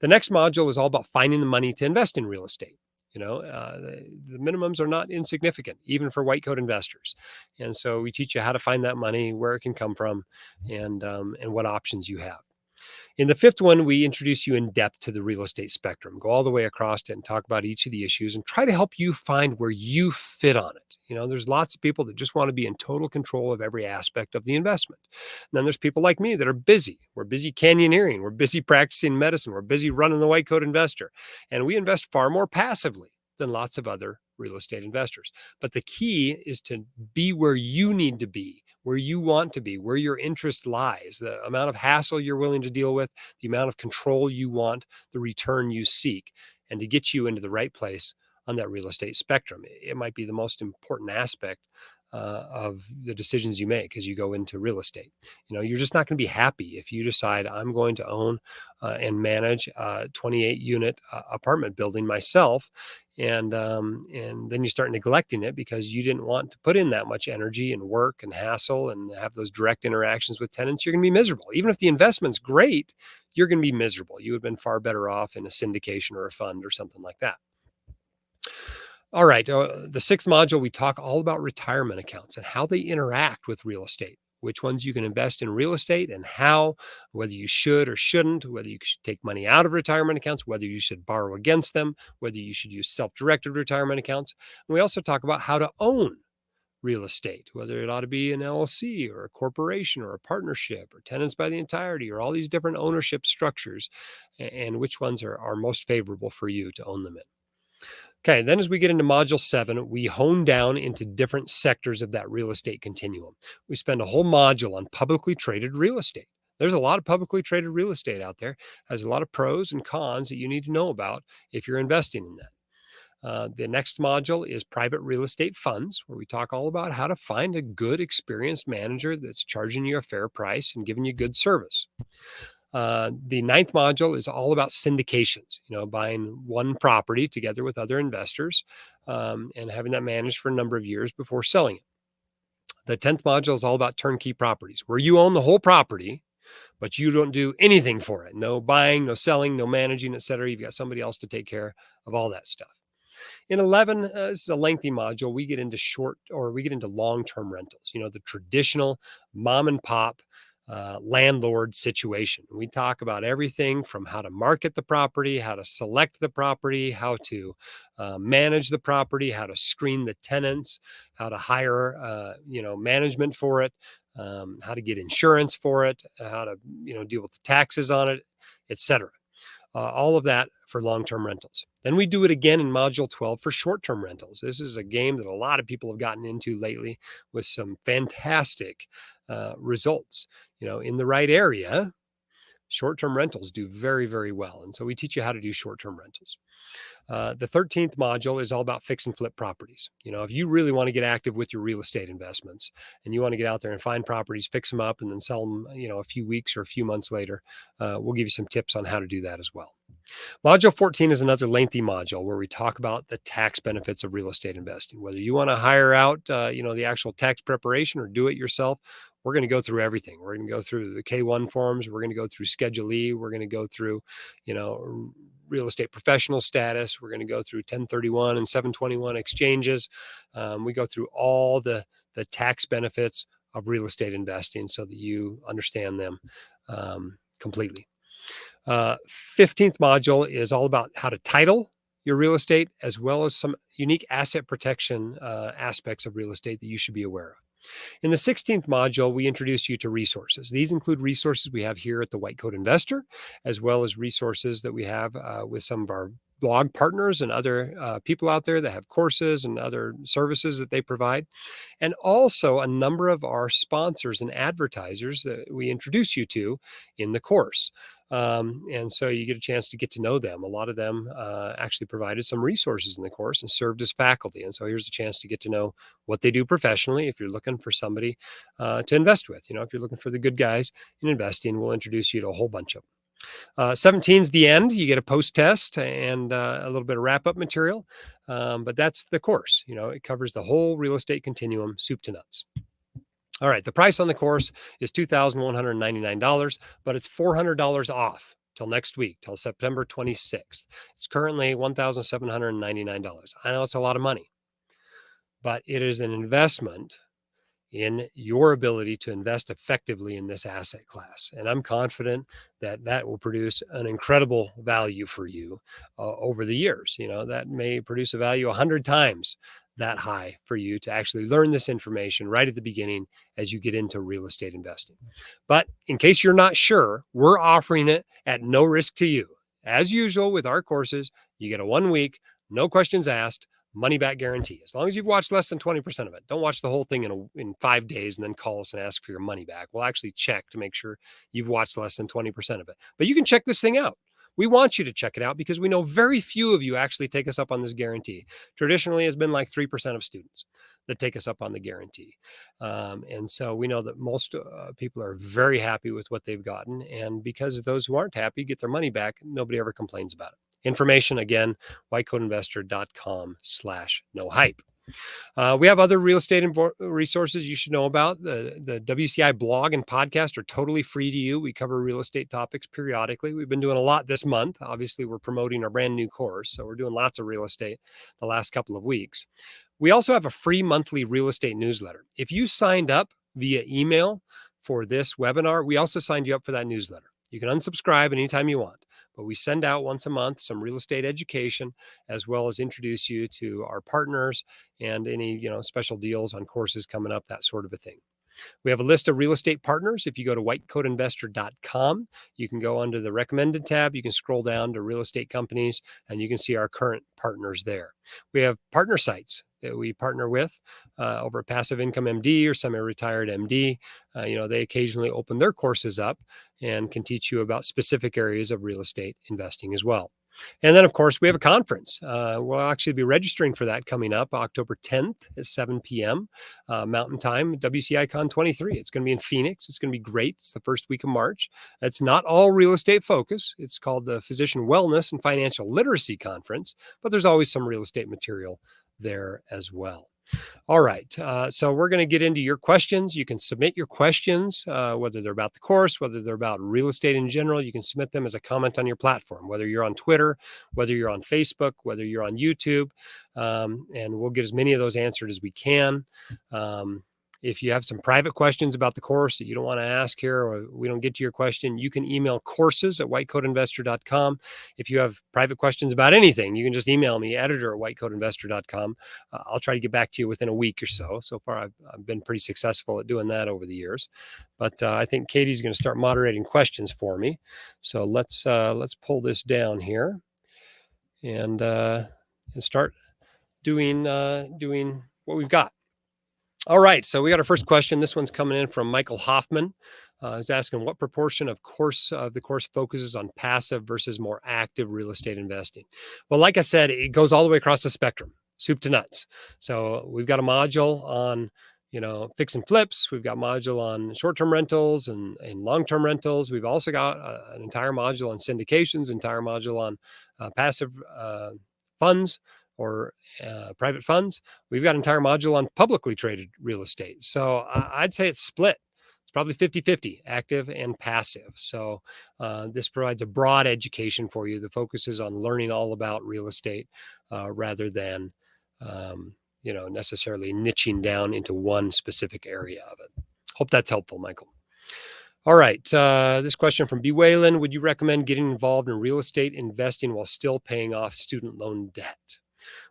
A: The next module is all about finding the money to invest in real estate. The minimums are not insignificant, even for white coat investors. And so we teach you how to find that money, where it can come from, and what options you have. In the fifth one, we introduce you in depth to the real estate spectrum, go all the way across it and talk about each of the issues and try to help you find where you fit on it. There's lots of people that just want to be in total control of every aspect of the investment. And then there's people like me that are busy. We're busy canyoneering. We're busy practicing medicine. We're busy running the white coat investor. And we invest far more passively than lots of other real estate investors. But the key is to be where you need to be, where you want to be, where your interest lies, the amount of hassle you're willing to deal with, the amount of control you want, the return you seek, and to get you into the right place on that real estate spectrum. It might be the most important aspect of the decisions you make as you go into real estate. You're just not going to be happy if you decide I'm going to own and manage a 28 unit apartment building myself. And then you start neglecting it because you didn't want to put in that much energy and work and hassle and have those direct interactions with tenants. You're going to be miserable. Even if the investment's great, you're going to be miserable. You would have been far better off in a syndication or a fund or something like that. All right. The sixth module, we talk all about retirement accounts and how they interact with real estate, which ones you can invest in real estate and how, whether you should or shouldn't, whether you should take money out of retirement accounts, whether you should borrow against them, whether you should use self-directed retirement accounts. And we also talk about how to own real estate, whether it ought to be an LLC or a corporation or a partnership or tenants by the entirety or all these different ownership structures and which ones are most favorable for you to own them in. Okay, then as we get into module 7, we hone down into different sectors of that real estate continuum. We spend a whole module on publicly traded real estate. There's a lot of publicly traded real estate out there, has a lot of pros and cons that you need to know about if you're investing in that. The next module is private real estate funds, where we talk all about how to find a good, experienced manager that's charging you a fair price and giving you good service. The ninth module is all about syndications, buying one property together with other investors and having that managed for a number of years before selling it. The 10th module is all about turnkey properties, where you own the whole property, but you don't do anything for it. No buying, no selling, no managing, et cetera. You've got somebody else to take care of all that stuff. In 11, this is a lengthy module. We get into long-term rentals, the traditional mom and pop landlord situation. We talk about everything from how to market the property, how to select the property, how to manage the property, how to screen the tenants, how to hire, management for it, how to get insurance for it, how to, deal with the taxes on it, etc. All of that for long-term rentals. Then we do it again in module 12 for short-term rentals. This is a game that a lot of people have gotten into lately with some fantastic results. In the right area, short-term rentals do very, very well. And so we teach you how to do short-term rentals. The 13th module is all about fix and flip properties. If you really want to get active with your real estate investments and you want to get out there and find properties, fix them up, and then sell them, a few weeks or a few months later, we'll give you some tips on how to do that as well. Module 14 is another lengthy module where we talk about the tax benefits of real estate investing. Whether you want to hire out, the actual tax preparation or do it yourself, we're going to go through everything. We're going to go through the K-1 forms. We're going to go through Schedule E. We're going to go through, real estate professional status. We're going to go through 1031 and 721 exchanges. We go through all the tax benefits of real estate investing so that you understand them completely. 15th module is all about how to title your real estate, as well as some unique asset protection aspects of real estate that you should be aware of. In the 16th module, we introduce you to resources. These include resources we have here at the White Coat Investor, as well as resources that we have with some of our blog partners and other people out there that have courses and other services that they provide, and also a number of our sponsors and advertisers that we introduce you to in the course. And so you get a chance to get to know them. A lot of them actually provided some resources in the course and served as faculty. And so here's a chance to get to know what they do professionally. If you're looking for somebody to invest with, if you're looking for the good guys in investing, we'll introduce you to a whole bunch of them. 17 is the end. You get a post-test and a little bit of wrap-up material. But that's the course. It covers the whole real estate continuum, soup to nuts. All right, the price on the course is $2,199, but it's $400 off till next week, till September 26th. It's currently $1,799. I know it's a lot of money, but it is an investment in your ability to invest effectively in this asset class. And I'm confident that that will produce an incredible value for you over the years. That may produce a value 100 times that high for you to actually learn this information right at the beginning as you get into real estate investing. But in case you're not sure, we're offering it at no risk to you. As usual with our courses, you get a 1 week, no questions asked, money back guarantee. As long as you've watched less than 20% of it. Don't watch the whole thing in 5 days and then call us and ask for your money back. We'll actually check to make sure you've watched less than 20% of it. But you can check this thing out. We want you to check it out because we know very few of you actually take us up on this guarantee. Traditionally, it's been like 3% of students that take us up on the guarantee. And so we know that most people are very happy with what they've gotten. And because those who aren't happy get their money back, nobody ever complains about it. Information, again, whitecoatinvestor.com/no-hype. We have other real estate resources you should know about. The WCI blog and podcast are totally free to you. We cover real estate topics periodically. We've been doing a lot this month. Obviously, we're promoting our brand new course, so we're doing lots of real estate the last couple of weeks. We also have a free monthly real estate newsletter. If you signed up via email for this webinar, we also signed you up for that newsletter. You can unsubscribe anytime you want, but we send out once a month some real estate education, as well as introduce you to our partners and any, special deals on courses coming up, that sort of a thing. We have a list of real estate partners. If you go to whitecoatinvestor.com, you can go under the recommended tab. You can scroll down to real estate companies and you can see our current partners there. We have partner sites that we partner with over at Passive Income MD or Semi-Retired MD. They occasionally open their courses up and can teach you about specific areas of real estate investing as well. And then, of course, we have a conference. We'll actually be registering for that coming up October 10th at 7 p.m. Mountain Time, WCICon 23. It's going to be in Phoenix. It's going to be great. It's the first week of March. It's not all real estate focus. It's called the Physician Wellness and Financial Literacy Conference, but there's always some real estate material there as well. All right. So we're going to get into your questions. You can submit your questions, whether they're about the course, whether they're about real estate in general. You can submit them as a comment on your platform, whether you're on Twitter, whether you're on Facebook, whether you're on YouTube. And we'll get as many of those answered as we can. If you have some private questions about the course that you don't want to ask here, or we don't get to your question, you can email courses@whitecoatinvestor.com. If you have private questions about anything, you can just email me, editor@whitecoatinvestor.com. I'll try to get back to you within a week or so. So far, I've been pretty successful at doing that over the years. But I think Katie's going to start moderating questions for me. So let's pull this down here and start doing what we've got. All right, so we got our first question. This one's coming in from Michael Hoffman. He's asking what proportion of the course focuses on passive versus more active real estate investing. Well, like I said, it goes all the way across the spectrum, soup to nuts. So we've got a module on fix and flips. We've got module on short-term rentals and long-term rentals. We've also got an entire module on syndications, entire module on passive funds or private funds. We've got an entire module on publicly traded real estate. So I'd say it's split. It's probably 50-50, active and passive. So this provides a broad education for you that focuses on learning all about real estate rather than necessarily niching down into one specific area of it. Hope that's helpful, Michael. All right. This question from B. Whalen. Would you recommend getting involved in real estate investing while still paying off student loan debt?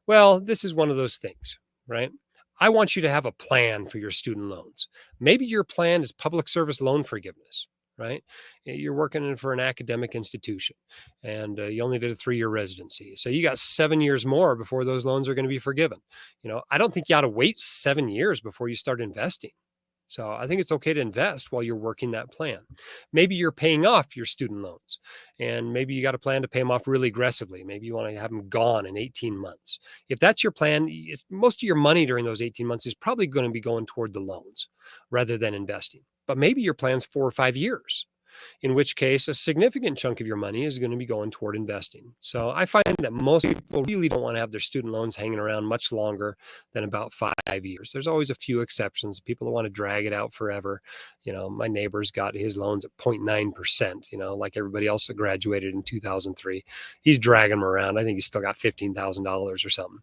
A: Well, this is one of those things, right? I want you to have a plan for your student loans. Maybe your plan is public service loan forgiveness, right? You're working for an academic institution and you only did a 3-year residency. So you got 7 years more before those loans are going to be forgiven. I don't think you ought to wait 7 years before you start investing. So I think it's okay to invest while you're working that plan. Maybe you're paying off your student loans and maybe you got a plan to pay them off really aggressively. Maybe you want to have them gone in 18 months. If that's your plan, most of your money during those 18 months is probably going to be going toward the loans rather than investing. But maybe your plan's 4 or 5 years, in which case a significant chunk of your money is going to be going toward investing. So I find that most people really don't want to have their student loans hanging around much longer than about 5 years. There's always a few exceptions, people that want to drag it out forever. My neighbor's got his loans at 0.9%, like everybody else that graduated in 2003. He's dragging them around. I think he's still got $15,000 or something.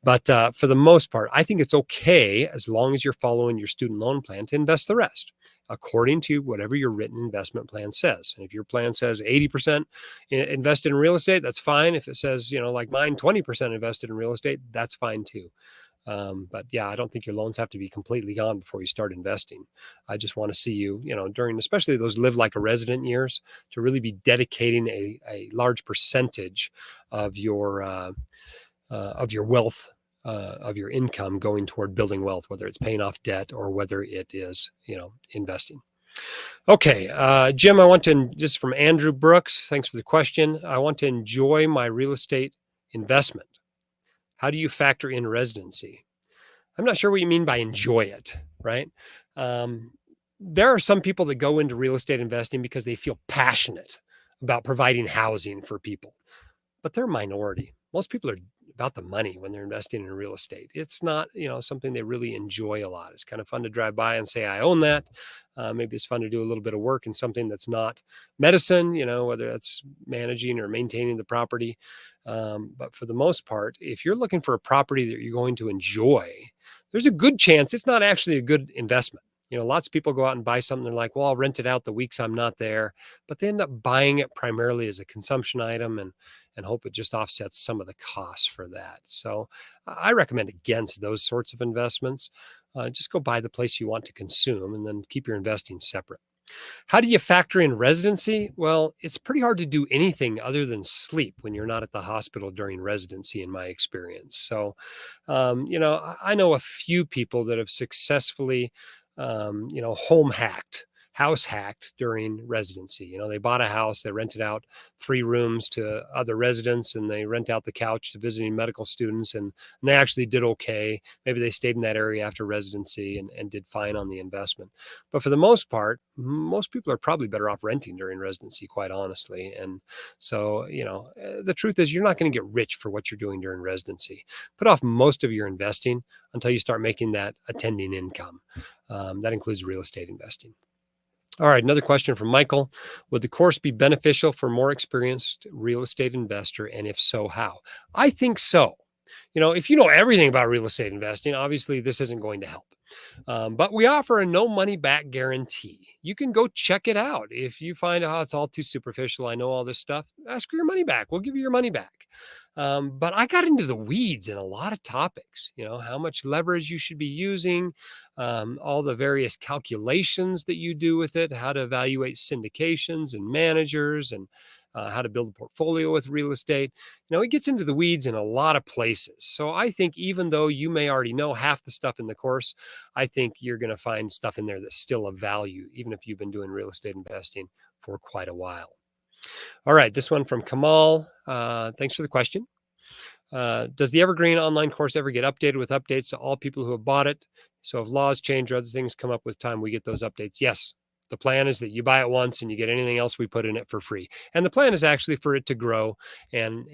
A: But for the most part, I think it's okay as long as you're following your student loan plan to invest the rest according to whatever your written investment plan says. And if your plan says 80% invested in real estate, that's fine. If it says, like mine, 20% invested in real estate, that's fine too. But yeah, I don't think your loans have to be completely gone before you start investing. I just want to see you, during especially those live like a resident years, to really be dedicating a large percentage of your wealth, of your income going toward building wealth, whether it's paying off debt or whether it is, investing. Okay. Jim, this is from Andrew Brooks. Thanks for the question. I want to enjoy my real estate investment. How do you factor in residency? I'm not sure what you mean by enjoy it, right? There are some people that go into real estate investing because they feel passionate about providing housing for people, but they're a minority. Most people are about the money when they're investing in real estate. It's not, something they really enjoy a lot. It's kind of fun to drive by and say, I own that. Maybe it's fun to do a little bit of work in something that's not medicine, whether that's managing or maintaining the property. But for the most part, if you're looking for a property that you're going to enjoy, there's a good chance it's not actually a good investment. Lots of people go out and buy something. They're like, well, I'll rent it out the weeks I'm not there, but they end up buying it primarily as a consumption item and hope it just offsets some of the costs for that. So I recommend against those sorts of investments. Just go buy the place you want to consume and then keep your investing separate. How do you factor in residency? Well, it's pretty hard to do anything other than sleep when you're not at the hospital during residency, in my experience. So, I know a few people that have successfully, home hacked, house hacked during residency. They bought a house, they rented out 3 rooms to other residents, and they rent out the couch to visiting medical students, and they actually did okay. Maybe they stayed in that area after residency and did fine on the investment. But for the most part, most people are probably better off renting during residency, quite honestly. And so, the truth is, you're not going to get rich for what you're doing during residency. Put off most of your investing until you start making that attending income. That includes real estate investing. All right, another question from Michael. Would the course be beneficial for more experienced real estate investor? And if so, how? I think so. If you know everything about real estate investing, obviously this isn't going to help. But we offer a no money back guarantee. You can go check it out. If you find out it's all too superficial, I know all this stuff, ask for your money back. We'll give you your money back. But I got into the weeds in a lot of topics, how much leverage you should be using, all the various calculations that you do with it, how to evaluate syndications and managers, and how to build a portfolio with real estate. It gets into the weeds in a lot of places. So I think even though you may already know half the stuff in the course, I think you're going to find stuff in there that's still of value, even if you've been doing real estate investing for quite a while. All right, this one from Kamal. Thanks for the question. Does the Evergreen online course ever get updated with updates to all people who have bought it? So if laws change or other things come up with time, we get those updates. Yes. The plan is that you buy it once and you get anything else we put in it for free. And the plan is actually for it to grow and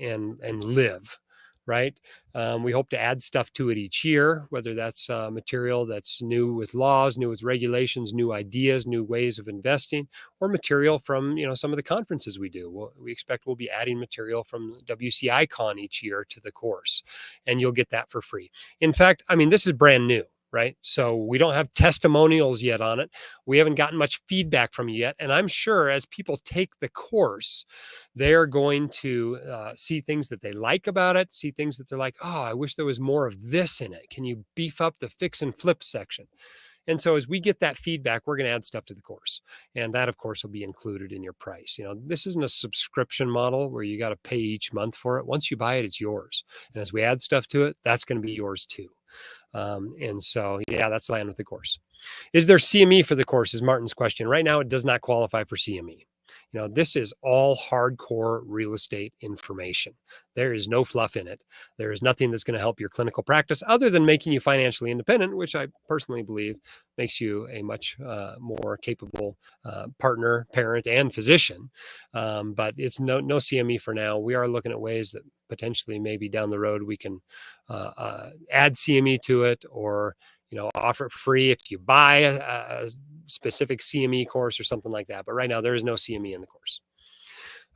A: live, right? We hope to add stuff to it each year, whether that's material that's new with laws, new with regulations, new ideas, new ways of investing, or material from some of the conferences we do. We expect we'll be adding material from WCICon each year to the course, and you'll get that for free. In fact, this is brand new. Right. So we don't have testimonials yet on it. We haven't gotten much feedback from you yet. And I'm sure as people take the course, they're going to see things that they like about it, see things that they're like, oh, I wish there was more of this in it. Can you beef up the fix and flip section? And so as we get that feedback, we're going to add stuff to the course. And that, of course, will be included in your price. This isn't a subscription model where you got to pay each month for it. Once you buy it, it's yours. And as we add stuff to it, that's going to be yours too. And so, that's the plan with the course. Is there CME for the course is Martin's question. Right now, it does not qualify for CME. This is all hardcore real estate information. There is no fluff in it. There is nothing that's going to help your clinical practice other than making you financially independent, which I personally believe makes you a much more capable partner, parent, and physician. But it's no CME for now. We are looking at ways that potentially maybe down the road we can add CME to it, or offer it free if you buy a specific CME course or something like that. But right now there is no CME in the course.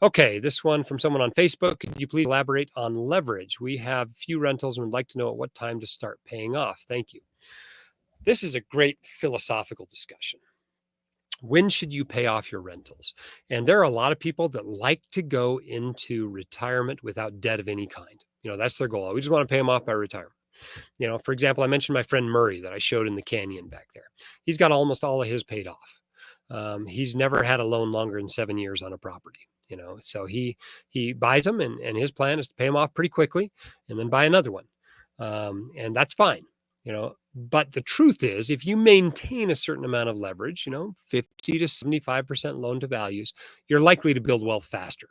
A: Okay, this one from someone on Facebook. Could you please elaborate on leverage? We have few rentals and would like to know at what time to start paying off. Thank you. This is a great philosophical discussion. When should you pay off your rentals? And there are a lot of people that like to go into retirement without debt of any kind. That's their goal. We just want to pay them off by retirement. For example, I mentioned my friend Murray that I showed in the canyon back there. He's got almost all of his paid off. He's never had a loan longer than 7 years on a property. So he buys them, and his plan is to pay them off pretty quickly and then buy another one. And that's fine. But the truth is, if you maintain a certain amount of leverage, 50 to 75% loan to values, you're likely to build wealth faster.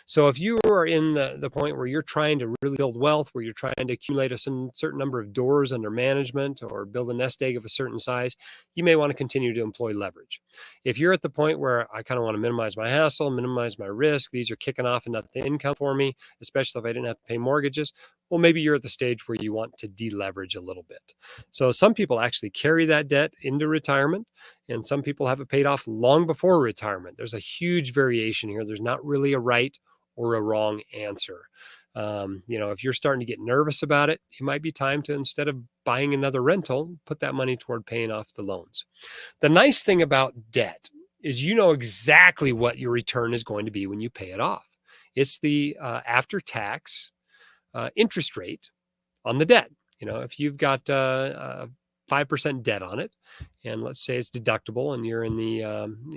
A: So if you are in the point where you're trying to really build wealth, where you're trying to accumulate a certain number of doors under management or build a nest egg of a certain size, you may want to continue to employ leverage. If you're at the point where I kind of want to minimize my hassle, minimize my risk, these are kicking off enough income for me, especially if I didn't have to pay mortgages, well, maybe you're at the stage where you want to deleverage a little bit. So some people actually carry that debt into retirement, and some people have it paid off long before retirement. There's a huge variation here. There's not really a right or a wrong answer. If you're starting to get nervous about it, it might be time to, instead of buying another rental, put that money toward paying off the loans. The nice thing about debt is exactly what your return is going to be when you pay it off. It's the after-tax interest rate on the debt. If you've got 5% 5% debt on it, and let's say it's deductible and you're in the,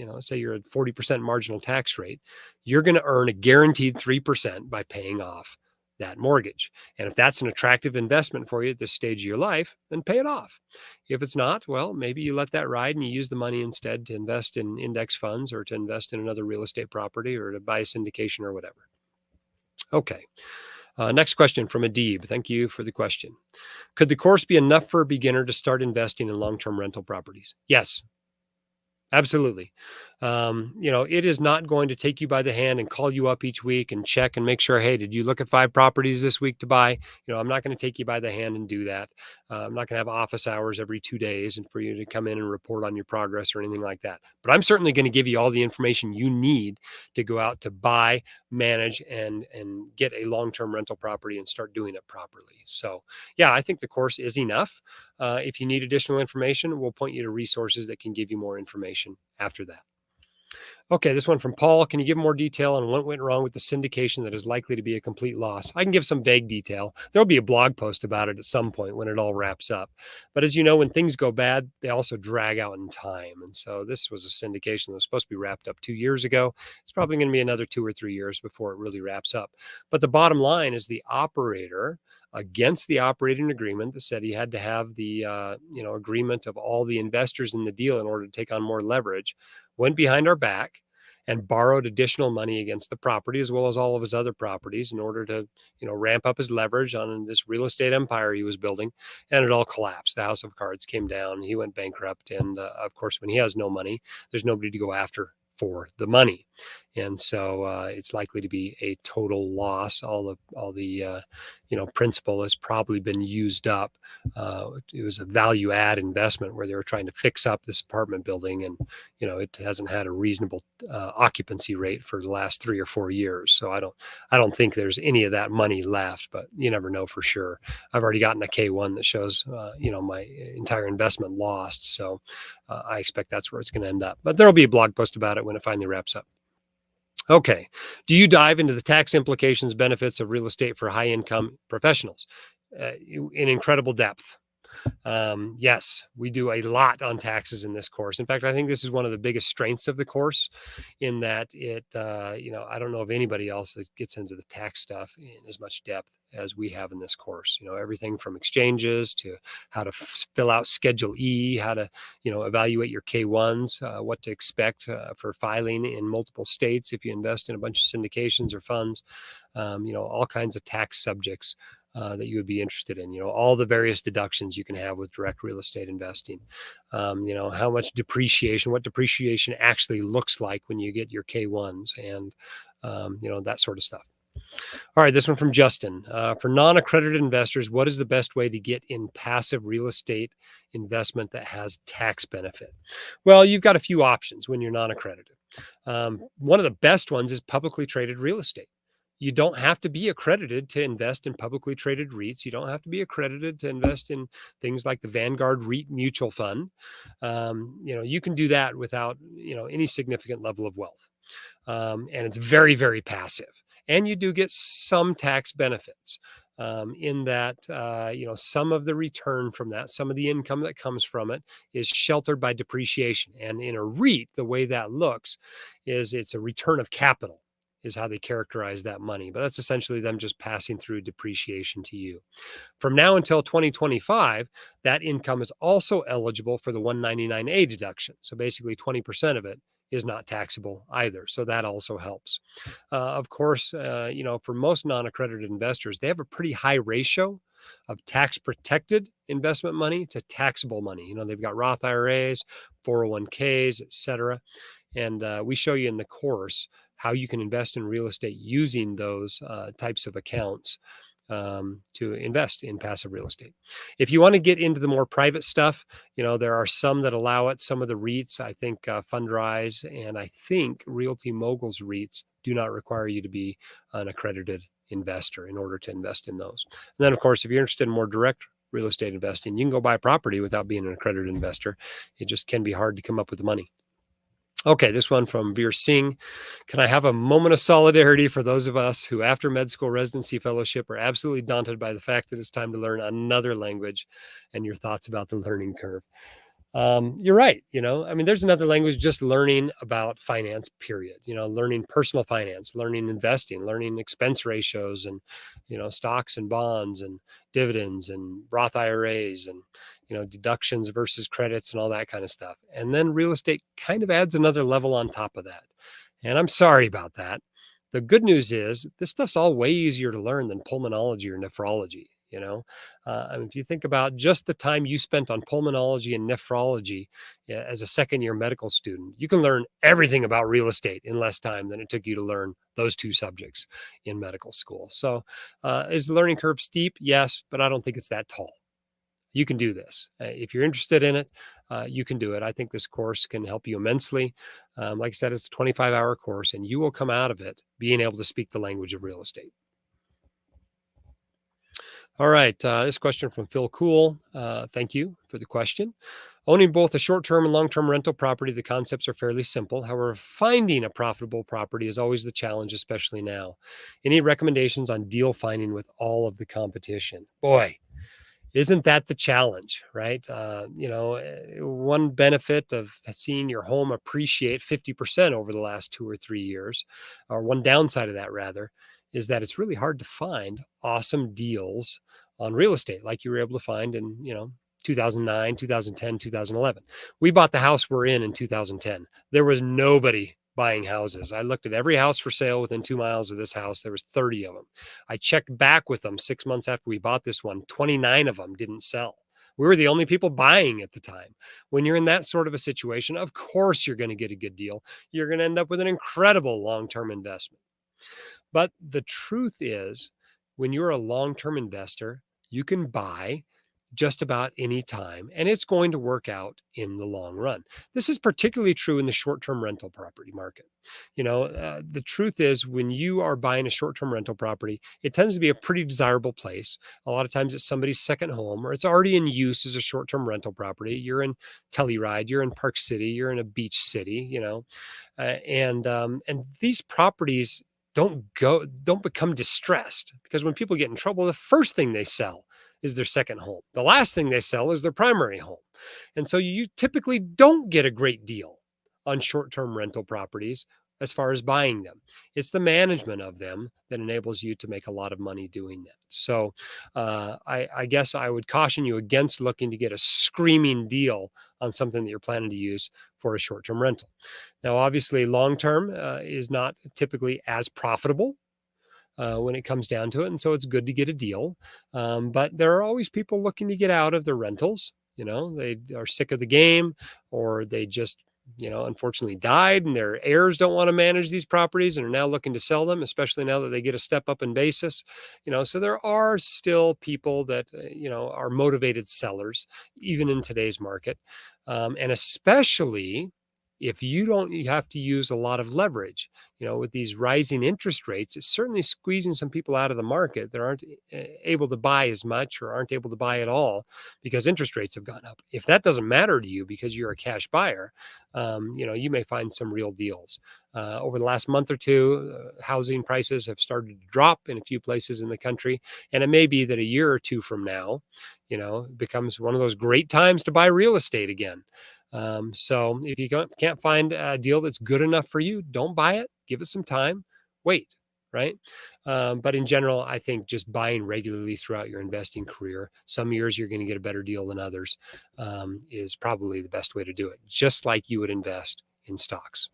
A: let's say you're at 40% marginal tax rate, you're going to earn a guaranteed 3% by paying off that mortgage. And if that's an attractive investment for you at this stage of your life, then pay it off. If it's not, well, maybe you let that ride and you use the money instead to invest in index funds or to invest in another real estate property or to buy a syndication or whatever. Okay. Next question from Adib. Thank you for the question. Could the course be enough for a beginner to start investing in long-term rental properties? Yes, absolutely. It is not going to take you by the hand and call you up each week and check and make sure, hey, did you look at 5 properties this week to buy? I'm not going to take you by the hand and do that. I'm not going to have office hours every 2 days and for you to come in and report on your progress or anything like that. But I'm certainly going to give you all the information you need to go out to buy, manage, and get a long-term rental property and start doing it properly. So yeah, I think the course is enough. If you need additional information, we'll point you to resources that can give you more information after that. Okay, this one from Paul. Can you give more detail on what went wrong with the syndication that is likely to be a complete loss? I can give some vague detail. There'll be a blog post about it at some point when it all wraps up. But as you know, when things go bad, they also drag out in time. And so this was a syndication that was supposed to be wrapped up 2 years ago. It's probably going to be another 2 or 3 years before it really wraps up. But the bottom line is the operator, against the operating agreement that said he had to have the agreement of all the investors in the deal in order to take on more leverage, went behind our back and borrowed additional money against the property as well as all of his other properties in order to, ramp up his leverage on this real estate empire he was building. And it all collapsed. The house of cards came down. He went bankrupt. And of course, when he has no money, there's nobody to go after for the money. And so it's likely to be a total loss. All the principal has probably been used up. It was a value add investment where they were trying to fix up this apartment building, and it hasn't had a reasonable occupancy rate for the last 3 or 4 years. So I don't think there's any of that money left, but you never know for sure. I've already gotten a K1 that shows my entire investment lost. So I expect that's where it's going to end up. But there'll be a blog post about it when it finally wraps up. Okay. Do you dive into the tax implications, benefits of real estate for high income professionals in incredible depth? Yes, we do a lot on taxes in this course. In fact, I think this is one of the biggest strengths of the course in that it, I don't know of anybody else that gets into the tax stuff in as much depth as we have in this course. Everything from exchanges to how to fill out Schedule E, how to, evaluate your K1s, what to expect for filing in multiple states if you invest in a bunch of syndications or funds, all kinds of tax subjects that you would be interested in, all the various deductions you can have with direct real estate investing, how much depreciation, what depreciation actually looks like when you get your K1s and, that sort of stuff. All right, this one from Justin. For non-accredited investors, what is the best way to get in passive real estate investment that has tax benefit? Well, you've got a few options when you're non-accredited. One of the best ones is publicly traded real estate. You don't have to be accredited to invest in publicly traded REITs. You don't have to be accredited to invest in things like the Vanguard REIT mutual fund. You can do that without, any significant level of wealth. And it's very, very passive. And you do get some tax benefits in that, some of the return from that, some of the income that comes from it is sheltered by depreciation. And in a REIT, the way that looks is it's a return of capital is how they characterize that money. But that's essentially them just passing through depreciation to you. From now until 2025, that income is also eligible for the 199A deduction. So basically 20% of it is not taxable either. So that also helps. Of course, for most non-accredited investors, they have a pretty high ratio of tax protected investment money to taxable money. They've got Roth IRAs, 401ks, et cetera. And we show you in the course how you can invest in real estate using those types of accounts to invest in passive real estate. If you want to get into the more private stuff, there are some that allow it. Some of the REITs, I think Fundrise and I think Realty Moguls REITs do not require you to be an accredited investor in order to invest in those. And then, of course, if you're interested in more direct real estate investing, you can go buy property without being an accredited investor. It just can be hard to come up with the money. Okay, this one from Veer Singh. Can I have a moment of solidarity for those of us who, after med school residency fellowship, are absolutely daunted by the fact that it's time to learn another language, and your thoughts about the learning curve? You're right. I mean, there's another language just learning about finance, period. Learning personal finance, learning investing, learning expense ratios and, stocks and bonds and dividends and Roth IRAs and, deductions versus credits and all that kind of stuff. And then real estate kind of adds another level on top of that. And I'm sorry about that. The good news is this stuff's all way easier to learn than pulmonology or nephrology. I mean, if you think about just the time you spent on pulmonology and nephrology as a second year medical student, you can learn everything about real estate in less time than it took you to learn those two subjects in medical school. So, is the learning curve steep? Yes, but I don't think it's that tall. You can do this. If you're interested in it, you can do it. I think this course can help you immensely. Like I said, it's a 25-hour course, and you will come out of it being able to speak the language of real estate. All right. This question from Phil Cool. Thank you for the question. Owning both a short term and long term rental property, the concepts are fairly simple. However, finding a profitable property is always the challenge, especially now. Any recommendations on deal finding with all of the competition? Boy, isn't that the challenge, right? One benefit of seeing your home appreciate 50% over the last 2 or 3 years, or one downside of that rather, is that it's really hard to find awesome deals on real estate like you were able to find in, 2009, 2010, 2011. We bought the house we're in 2010. There was nobody buying houses. I looked at every house for sale within 2 miles of this house. There was 30 of them. I checked back with them 6 months after we bought this one. 29 of them didn't sell. We were the only people buying at the time. When you're in that sort of a situation, of course you're going to get a good deal. You're going to end up with an incredible long-term investment. But the truth is, when you're a long-term investor, you can buy just about any time, and it's going to work out in the long run. This is particularly true in the short-term rental property market. The truth is, when you are buying a short-term rental property, it tends to be a pretty desirable place. A lot of times it's somebody's second home, or it's already in use as a short-term rental property. You're in Telluride, you're in Park City, you're in a beach city, and these properties don't become distressed, because when people get in trouble, the first thing they sell is their second home. The last thing they sell is their primary home. And so you typically don't get a great deal on short-term rental properties as far as buying them. It's the management of them that enables you to make a lot of money doing that. So I guess I would caution you against looking to get a screaming deal on something that you're planning to use for a short-term rental. Now, obviously, long-term is not typically as profitable when it comes down to it. And so it's good to get a deal. But there are always people looking to get out of their rentals. They are sick of the game, or they just, unfortunately died, and their heirs don't want to manage these properties and are now looking to sell them, especially now that they get a step up in basis. So there are still people that, are motivated sellers, even in today's market. And especially if you have to use a lot of leverage. With these rising interest rates, it's certainly squeezing some people out of the market that aren't able to buy as much, or aren't able to buy at all because interest rates have gone up. If that doesn't matter to you because you're a cash buyer, you may find some real deals. Over the last month or two, housing prices have started to drop in a few places in the country. And it may be that a year or two from now, becomes one of those great times to buy real estate again. So if you can't find a deal that's good enough for you, don't buy it. Give it some time. Wait, right? But in general, I think just buying regularly throughout your investing career, some years you're going to get a better deal than others, is probably the best way to do it, just like you would invest in stocks.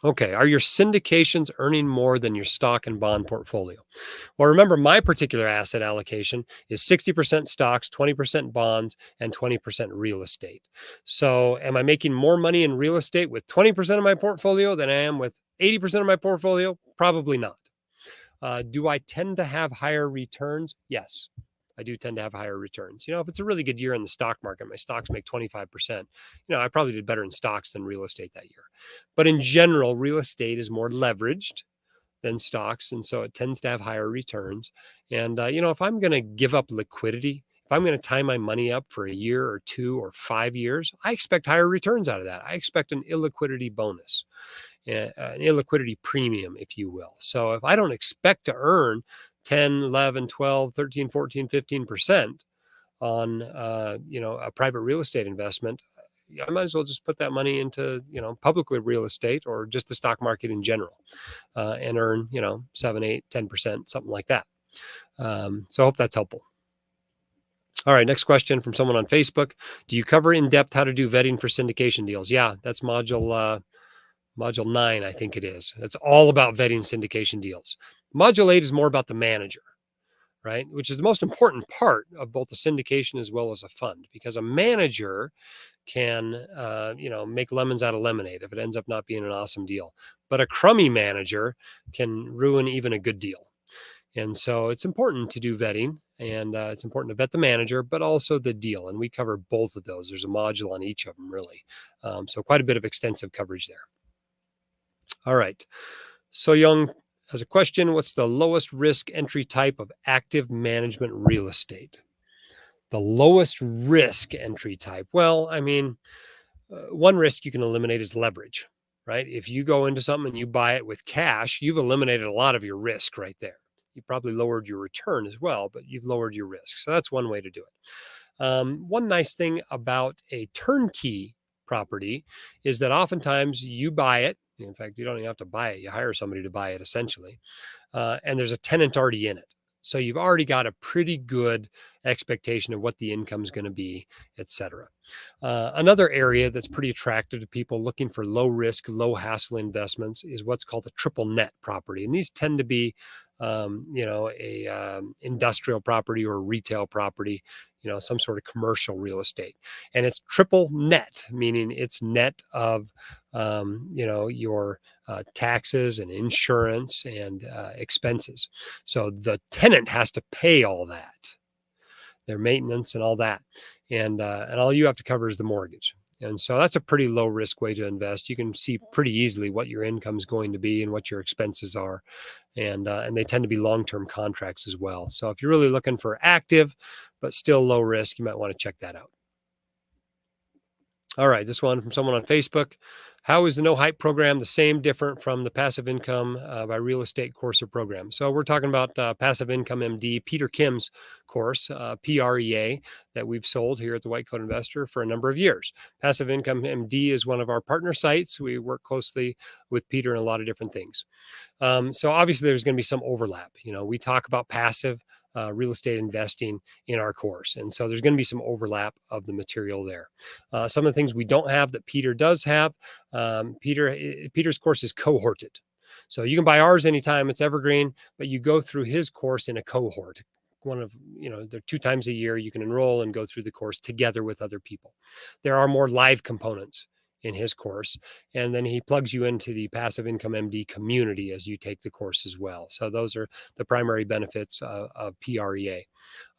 A: Okay, are your syndications earning more than your stock and bond portfolio? Well, remember, my particular asset allocation is 60% stocks, 20% bonds, and 20% real estate. So am I making more money in real estate with 20% of my portfolio than I am with 80% of my portfolio? Probably not. Do I tend to have higher returns? Yes, I do tend to have higher returns. If it's a really good year in the stock market, my stocks make 25%, I probably did better in stocks than real estate that year. But in general, real estate is more leveraged than stocks, and so it tends to have higher returns. And if I'm going to give up liquidity, if I'm going to tie my money up for a year or 2 or 5 years, I expect higher returns out of that. I expect an illiquidity bonus, an illiquidity premium, if you will. So if I don't expect to earn 10, 11, 12, 13, 14, 15% on a private real estate investment, I might as well just put that money into publicly real estate or just the stock market in general, and earn 7, 8, 10%, something like that. So I hope that's helpful. All right, next question from someone on Facebook. Do you cover in depth how to do vetting for syndication deals? Yeah, that's module 9, I think it is. It's all about vetting syndication deals. Module 8 is more about the manager, right? Which is the most important part of both a syndication as well as a fund, because a manager can, make lemons out of lemonade if it ends up not being an awesome deal. But a crummy manager can ruin even a good deal. And so it's important to do vetting, and it's important to vet the manager, but also the deal. And we cover both of those. There's a module on each of them, really. So quite a bit of extensive coverage there. All right. So Young has a question. What's the lowest risk entry type of active management real estate? The lowest risk entry type. Well, I mean, one risk you can eliminate is leverage, right? If you go into something and you buy it with cash, you've eliminated a lot of your risk right there. You probably lowered your return as well, but you've lowered your risk. So that's one way to do it. One nice thing about a turnkey property is that oftentimes you buy it. In fact, you don't even have to buy it. You hire somebody to buy it essentially. And there's a tenant already in it. So you've already got a pretty good expectation of what the income is going to be, et cetera. Another area that's pretty attractive to people looking for low risk, low hassle investments is what's called a triple net property. And these tend to be, industrial property or retail property, some sort of commercial real estate. And it's triple net, meaning it's net of, your taxes and insurance and expenses. So the tenant has to pay all that, their maintenance and all that. And all you have to cover is the mortgage. And so that's a pretty low risk way to invest. You can see pretty easily what your income is going to be and what your expenses are. And they tend to be long-term contracts as well. So if you're really looking for active, but still low risk, you might want to check that out. All right, this one from someone on Facebook. How is the No Hype program the same, different from the Passive Income by Real Estate course or program? So we're talking about Passive Income MD, Peter Kim's course, PREA, that we've sold here at the White Coat Investor for a number of years. Passive Income MD is one of our partner sites. We work closely with Peter in a lot of different things. So obviously there's going to be some overlap. We talk about passive real estate investing in our course. And so there's going to be some overlap of the material there. Some of the things we don't have that Peter does have, Peter's course is cohorted. So you can buy ours anytime, it's evergreen, but you go through his course in a cohort. They're 2 times a year you can enroll and go through the course together with other people. There are more live components in his course. And then he plugs you into the Passive Income MD community as you take the course as well. So those are the primary benefits of PREA.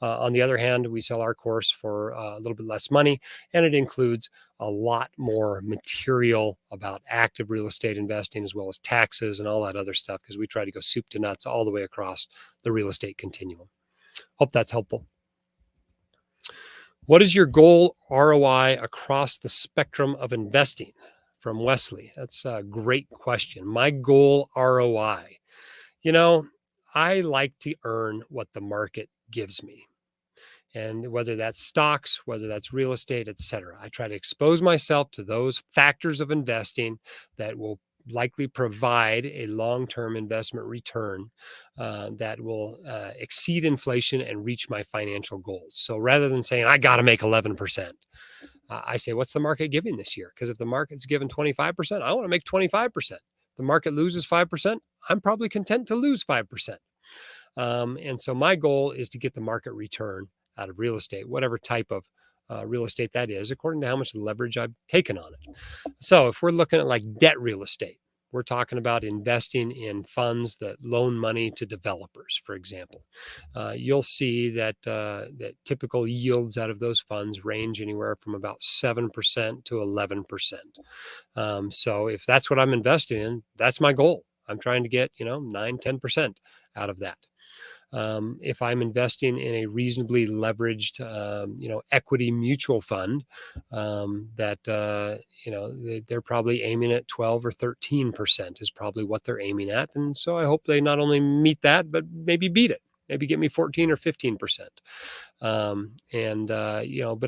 A: On the other hand, we sell our course for a little bit less money, and it includes a lot more material about active real estate investing as well as taxes and all that other stuff, because we try to go soup to nuts all the way across the real estate continuum. Hope that's helpful. What is your goal ROI across the spectrum of investing? From Wesley. That's a great question. My goal ROI. I like to earn what the market gives me. And whether that's stocks, whether that's real estate, et cetera, I try to expose myself to those factors of investing that will likely provide a long-term investment return that will exceed inflation and reach my financial goals. So rather than saying, I got to make 11%, I say, what's the market giving this year? Because if the market's given 25%, I want to make 25%. If the market loses 5%, I'm probably content to lose 5%. And so my goal is to get the market return out of real estate, whatever type of real estate that is, according to how much leverage I've taken on it. So if we're looking at like debt real estate, we're talking about investing in funds that loan money to developers, for example. You'll see that that typical yields out of those funds range anywhere from about 7% to 11%. So if that's what I'm investing in, that's my goal. I'm trying to get 9, 10% out of that. If I'm investing in a reasonably leveraged, equity mutual fund, that they're probably aiming at 12 or 13% is probably what they're aiming at, and so I hope they not only meet that but maybe beat it. Maybe get me 14 or 15%. But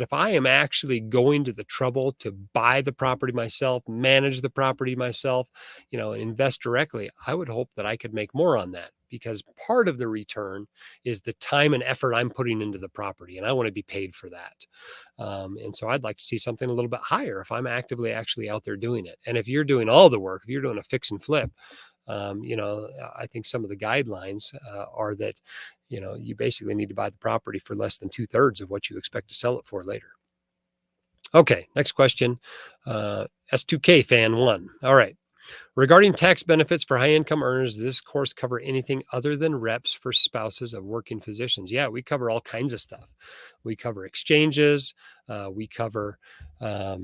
A: if I am actually going to the trouble to buy the property myself, manage the property myself, and invest directly, I would hope that I could make more on that, because part of the return is the time and effort I'm putting into the property, and I want to be paid for that. And so I'd like to see something a little bit higher if I'm actively actually out there doing it. And if you're doing all the work, if you're doing a fix and flip, I think some of the guidelines are that, you basically need to buy the property for less than 2/3 of what you expect to sell it for later. Okay, next question. S2K fan 1. All right. Regarding tax benefits for high income earners, does this course cover anything other than reps for spouses of working physicians? Yeah, we cover all kinds of stuff. We cover exchanges. We cover how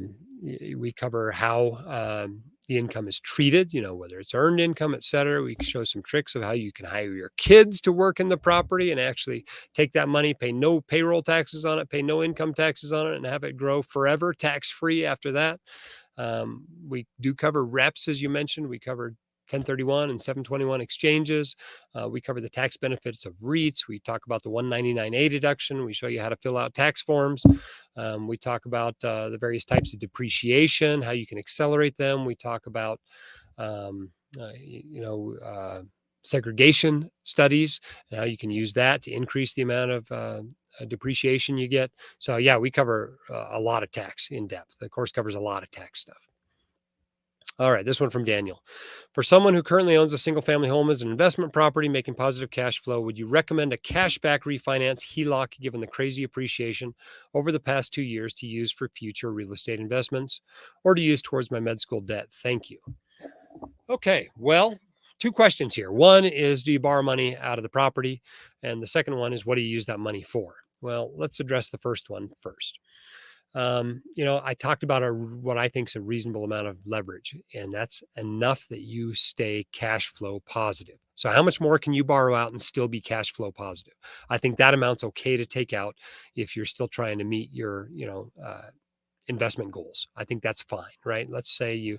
A: the income is treated. Whether it's earned income, et cetera. We show some tricks of how you can hire your kids to work in the property and actually take that money, pay no payroll taxes on it, pay no income taxes on it, and have it grow forever tax free after that. We do cover reps, as you mentioned. We cover 1031 and 721 exchanges. We cover the tax benefits of REITs. We talk about the 199A deduction. We show you how to fill out tax forms. We talk about the various types of depreciation, how you can accelerate them. We talk about, segregation studies and how you can use that to increase the amount of depreciation you get. So yeah, we cover a lot of tax in depth. The course covers a lot of tax stuff. All right, this one from Daniel. For someone who currently owns a single family home as an investment property making positive cash flow, would you recommend a cashback refinance HELOC given the crazy appreciation over the past 2 years to use for future real estate investments or to use towards my med school debt? Thank you. Okay, well, two questions here. One is, do you borrow money out of the property? And the second one is, what do you use that money for? Well, let's address the first one first. I talked about what I think is a reasonable amount of leverage, and that's enough that you stay cash flow positive. So how much more can you borrow out and still be cash flow positive? I think that amount's okay to take out if you're still trying to meet your, investment goals. I think that's fine, right? Let's say you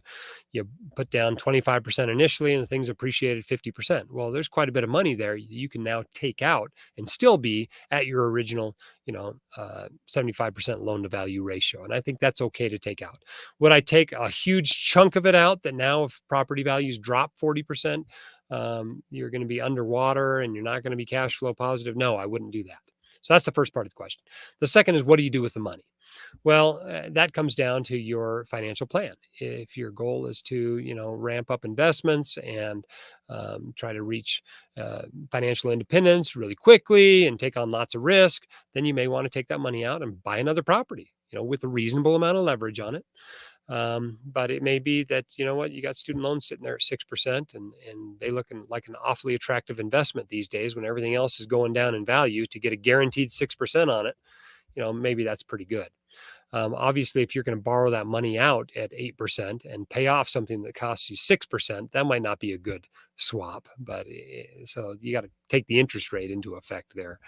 A: put down 25% initially and the thing's appreciated 50%. Well, there's quite a bit of money there you can now take out and still be at your original, 75% loan to value ratio. And I think that's okay to take out. Would I take a huge chunk of it out that now if property values drop 40%, you're going to be underwater and you're not going to be cash flow positive? No, I wouldn't do that. So that's the first part of the question. The second is, what do you do with the money? Well, that comes down to your financial plan. If your goal is to, ramp up investments and try to reach financial independence really quickly and take on lots of risk, then you may want to take that money out and buy another property, with a reasonable amount of leverage on it. But it may be that, you got student loans sitting there at 6% and they look like an awfully attractive investment these days when everything else is going down in value. To get a guaranteed 6% on it, maybe that's pretty good. Obviously, if you're going to borrow that money out at 8% and pay off something that costs you 6%, that might not be a good swap. But so you got to take the interest rate into effect there.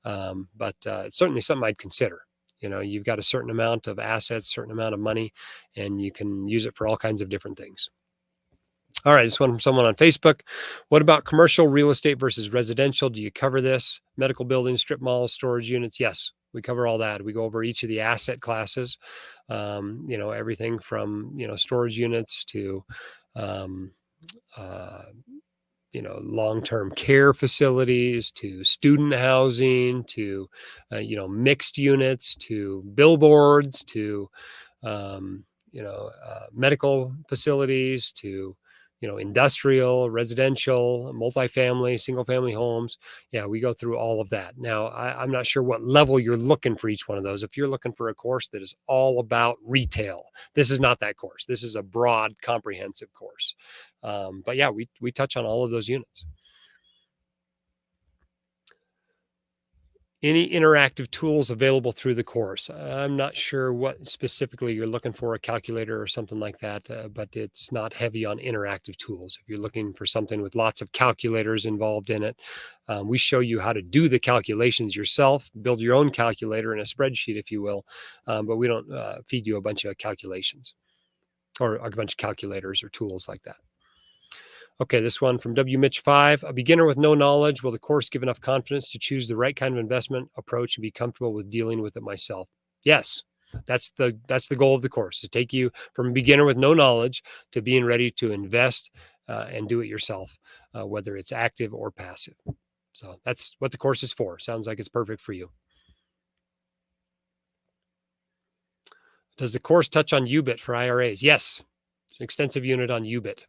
A: But it's certainly something I'd consider. You've got a certain amount of assets, certain amount of money, and you can use it for all kinds of different things. All right, this one from someone on Facebook. What about commercial real estate versus residential? Do you cover this? Medical buildings, strip malls, storage units? Yes, we cover all that. We go over each of the asset classes, everything from, storage units to, long-term care facilities to student housing to, mixed units to billboards to, medical facilities to, industrial, residential, multifamily, single family homes. Yeah, we go through all of that. Now, I'm not sure what level you're looking for each one of those. If you're looking for a course that is all about retail, this is not that course. This is a broad, comprehensive course. But yeah, we touch on all of those units. Any interactive tools available through the course? I'm not sure what specifically you're looking for, a calculator or something like that, but it's not heavy on interactive tools. If you're looking for something with lots of calculators involved in it, we show you how to do the calculations yourself, build your own calculator in a spreadsheet, if you will, but we don't feed you a bunch of calculations or a bunch of calculators or tools like that. Okay, this one from W. Mitch 5. A beginner with no knowledge, will the course give enough confidence to choose the right kind of investment approach and be comfortable with dealing with it myself? Yes. That's the goal of the course, to take you from a beginner with no knowledge to being ready to invest and do it yourself, whether it's active or passive. So that's what the course is for. Sounds like it's perfect for you. Does the course touch on UBIT for IRAs? Yes. An extensive unit on UBIT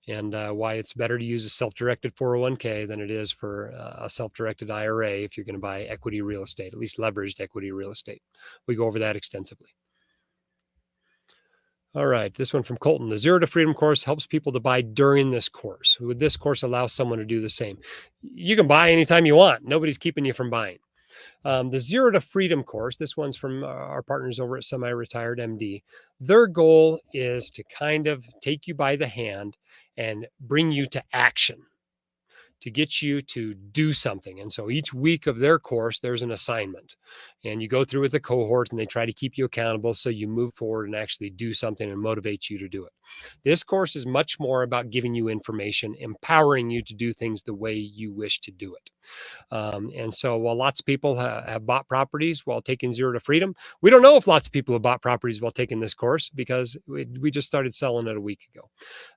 A: and why it's better to use a self-directed 401k than it is for a self-directed IRA if you're going to buy equity real estate, at least leveraged equity real estate. We go over that extensively. All right, this one from Colton. The Zero to Freedom course helps people to buy during this course. Would this course allow someone to do the same? You can buy anytime you want. Nobody's keeping you from buying. The Zero to Freedom course, this one's from our partners over at Semi Retired MD. Their goal is to kind of take you by the hand and bring you to action, to get you to do something. And so each week of their course, there's an assignment. And you go through with a cohort and they try to keep you accountable so you move forward and actually do something and motivate you to do it. This course is much more about giving you information, empowering you to do things the way you wish to do it. And so while lots of people have bought properties while taking Zero to Freedom, we don't know if lots of people have bought properties while taking this course because we just started selling it a week ago.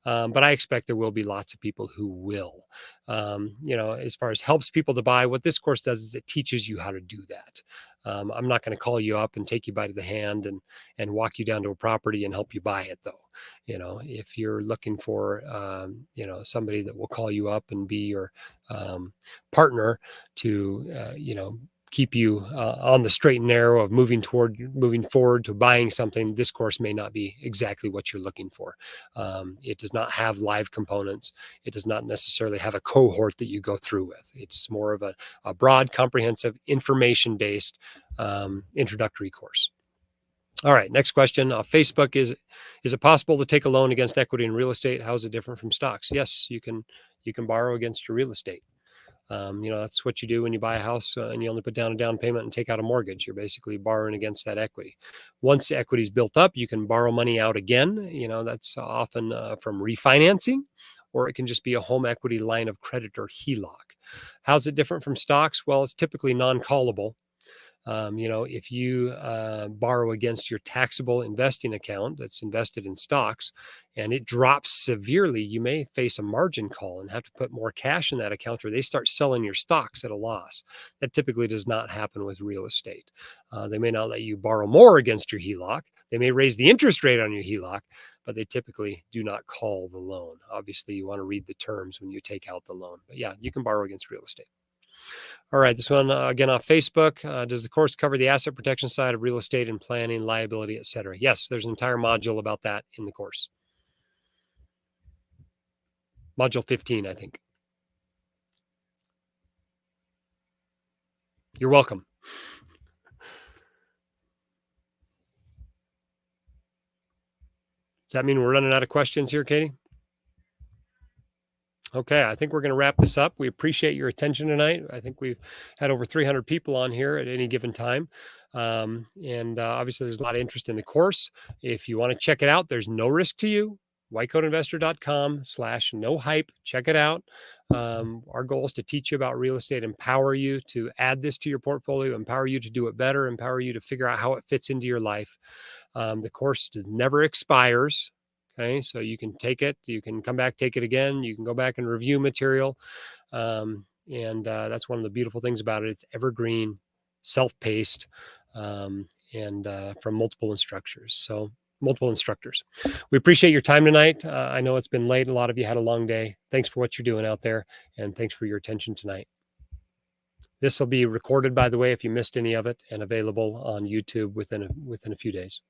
A: But I expect there will be lots of people who will. As far as helps people to buy, what this course does is it teaches you how to do that. I'm not going to call you up and take you by the hand and walk you down to a property and help you buy it, though. If you're looking for, somebody that will call you up and be your partner to, keep you on the straight and narrow of moving forward to buying something, this course may not be exactly what you're looking for. It does not have live components. It does not necessarily have a cohort that you go through with. It's more of a broad, comprehensive, information-based introductory course. All right, next question. Facebook, is it possible to take a loan against equity in real estate? How is it different from stocks? Yes, you can borrow against your real estate. That's what you do when you buy a house and you only put down a down payment and take out a mortgage. You're basically borrowing against that equity. Once the equity is built up, you can borrow money out again. That's often from refinancing, or it can just be a home equity line of credit or HELOC. How's it different from stocks? Well, it's typically non-callable. If you borrow against your taxable investing account that's invested in stocks and it drops severely, you may face a margin call and have to put more cash in that account, or they start selling your stocks at a loss. That typically does not happen with real estate. They may not let you borrow more against your HELOC. They may raise the interest rate on your HELOC, but they typically do not call the loan. Obviously, you want to read the terms when you take out the loan. But yeah, you can borrow against real estate. All right, this one again off Facebook. Does the course cover the asset protection side of real estate and planning, liability, et cetera? Yes, there's an entire module about that in the course. Module 15, I think. You're welcome. Does that mean we're running out of questions here, Katie? Okay, I think we're going to wrap this up. We appreciate your attention tonight. I think we've had over 300 people on here at any given time. And obviously, there's a lot of interest in the course. If you want to check it out, there's no risk to you. whitecoatinvestor.com/no hype. Check it out. Our goal is to teach you about real estate, empower you to add this to your portfolio, empower you to do it better, empower you to figure out how it fits into your life. The course never expires. Okay, so you can take it, you can come back, take it again, you can go back and review material. And that's one of the beautiful things about it. It's evergreen, self-paced, and from multiple instructors. We appreciate your time tonight. I know it's been late. A lot of you had a long day. Thanks for what you're doing out there, and thanks for your attention tonight. This will be recorded, by the way, if you missed any of it, and available on YouTube within a few days.